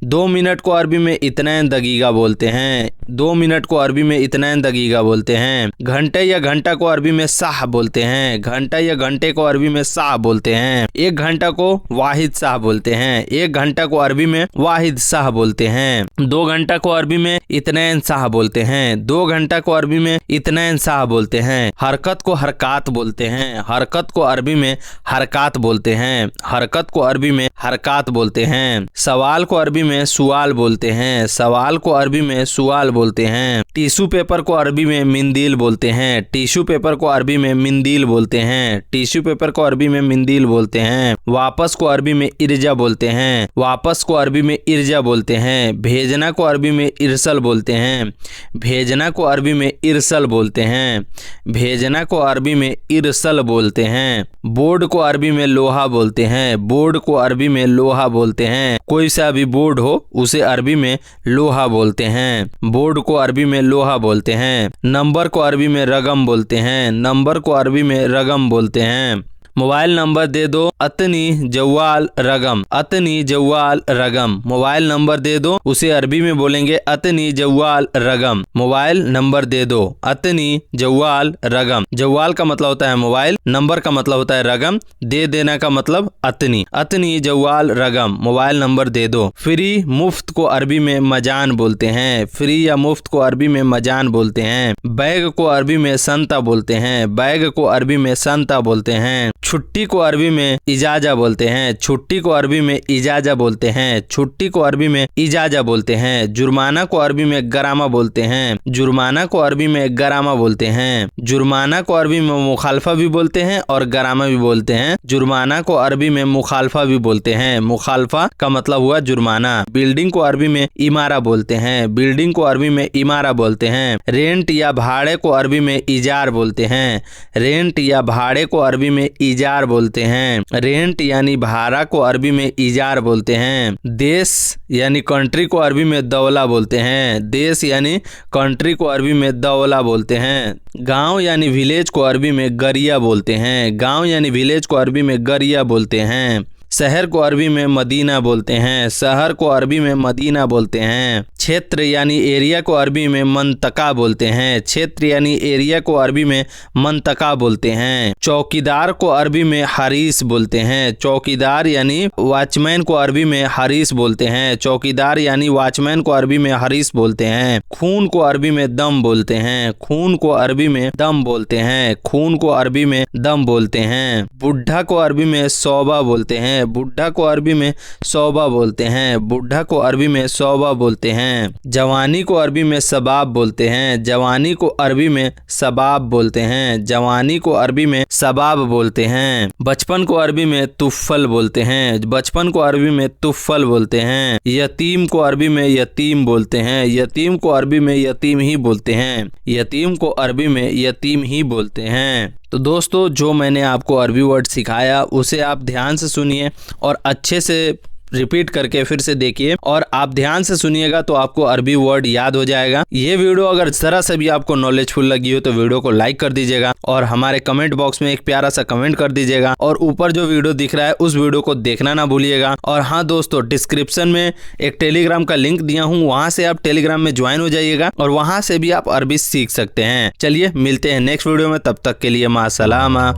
2 मिनट को अरबी में इतनैन दगीगा बोलते हैं। 2 मिनट को अरबी में इतनैन दगीगा बोलते हैं। घंटे या घंटा को अरबी में साह बोलते हैं। घंटा या घंटे को अरबी में साह बोलते हैं। 1 घंटा को वाहिद साह बोलते हैं। 1 घंटा को अरबी में वाहिद साह बोलते हैं। 2 घंटा को अरबी में इतनैन साह बोलते हैं। 2 घंटा को अरबी में इतनैन साह बोलते हैं। हरकत को हरकात बोलते हैं। हरकत को अरबी में हरकात बोलते हैं। हरकत को अरबी में हरकात बोलते हैं। सवाल को अरबी में सुआल बोलते हैं। सवाल को अरबी में सुआल बोलते हैं। टिश्यू पेपर को अरबी में मिंदील बोलते हैं। टिश्यू पेपर को अरबी में मिंदील बोलते हैं। टिश्यू पेपर को अरबी में मिंदील बोलते हैं। वापस को अरबी में इर्जा बोलते हैं। वापस को अरबी में इर्जा बोलते हैं। भेजना को अरबी में इरसल बोलते हैं। भेजना को अरबी में इरसल बोलते हैं। भेजना को अरबी में इरसल बोलते हैं। बोर्ड को अरबी में लोहा बोलते हैं। बोर्ड को अरबी में लोहा बोलते हैं। कोई सा भी बोर्ड हो उसे अरबी में लोहा बोलते हैं। बोर्ड को अरबी में लोहा बोलते हैं। नंबर को अरबी में रगम बोलते हैं। नंबर को अरबी में रगम बोलते हैं। मोबाइल नंबर दे दो, अतनी जवाल रगम। अतनी जवाल रगम, मोबाइल नंबर दे दो, उसे अरबी में बोलेंगे अतनी जवाल रगम। मोबाइल नंबर दे दो, अतनी जवाल रगम। जवाल का मतलब होता है मोबाइल, नंबर का मतलब होता है रगम, दे देना का मतलब अतनी। अतनी जवाल रगम, मोबाइल नंबर दे दो। फ्री मुफ्त को अरबी में मजान बोलते हैं। फ्री या मुफ्त को अरबी में मजान बोलते हैं। बैग को अरबी में संता बोलते हैं। बैग को अरबी में संता बोलते हैं। छुट्टी को अरबी में इजाजा बोलते हैं। छुट्टी को अरबी में इजाजा बोलते हैं। छुट्टी को अरबी में इजाजा बोलते हैं। जुर्माना को अरबी में गरामा बोलते हैं। जुर्माना को अरबी में गरामा बोलते हैं। जुर्माना को अरबी में मुखालफा भी बोलते हैं और गरामा भी बोलते हैं। जुर्माना को अरबी में मुखालफा भी बोलते हैं। मुखालफा का मतलब हुआ जुर्माना। बिल्डिंग को अरबी में इमारा बोलते हैं। बिल्डिंग को अरबी में इमारा बोलते हैं। रेंट या भाड़े को अरबी में इजार बोलते हैं। रेंट या भाड़े को अरबी में इजार बोलते हैं। रेंट यानी भाड़ा को अरबी में इजार बोलते हैं। देश यानी कंट्री को अरबी में दौला बोलते हैं। देश यानी कंट्री को अरबी में दौला बोलते हैं। गांव यानी विलेज को अरबी में गरिया बोलते हैं। गांव यानी विलेज को अरबी में गरिया बोलते हैं। शहर को अरबी में मदीना बोलते हैं। शहर को अरबी में मदीना बोलते हैं। क्षेत्र यानी एरिया को अरबी में मंतका बोलते हैं। क्षेत्र यानी एरिया को अरबी में मंतका बोलते हैं। चौकीदार को अरबी में हारिस बोलते हैं। चौकीदार यानी वॉचमैन को अरबी में हारिस बोलते हैं। चौकीदार यानी वॉचमैन को अरबी में हारिस बोलते हैं। खून को अरबी में दम बोलते हैं। खून को अरबी में दम बोलते हैं। खून को अरबी में दम बोलते हैं। बुढ़ा को अरबी में सौबा बोलते हैं। बुढ़ा को अरबी में सौबा बोलते हैं। बुढ़ा को अरबी में सौबा बोलते हैं। जवानी को अरबी में सबाब बोलते हैं। जवानी को अरबी में सबाब बोलते हैं। जवानी को अरबी में सबाब बोलते हैं। बचपन को अरबी में तुफ़ल बोलते हैं। बचपन को अरबी में तुफ़ल बोलते हैं। यतीम को अरबी में यतीम बोलते हैं। यतीम को अरबी में यतीम ही बोलते हैं। यतीम को अरबी में यतीम ही बोलते हैं। तो दोस्तों, जो मैंने आपको अरबी वर्ड सिखाया उसे आप ध्यान से सुनिए और अच्छे से रिपीट करके फिर से देखिए, और आप ध्यान से सुनिएगा तो आपको अरबी वर्ड याद हो जाएगा। ये वीडियो अगर जरा सा भी आपको नॉलेजफुल लगी हो तो वीडियो को लाइक कर दीजिएगा और हमारे कमेंट बॉक्स में एक प्यारा सा कमेंट कर दीजिएगा, और ऊपर जो वीडियो दिख रहा है उस वीडियो को देखना ना भूलिएगा। और हाँ दोस्तों, डिस्क्रिप्शन में एक टेलीग्राम का लिंक दिया हूँ, वहां से आप टेलीग्राम में ज्वाइन हो जाइएगा और वहां से भी आप अरबी सीख सकते हैं। चलिए मिलते हैं नेक्स्ट वीडियो में, तब तक के लिए मां सलामा।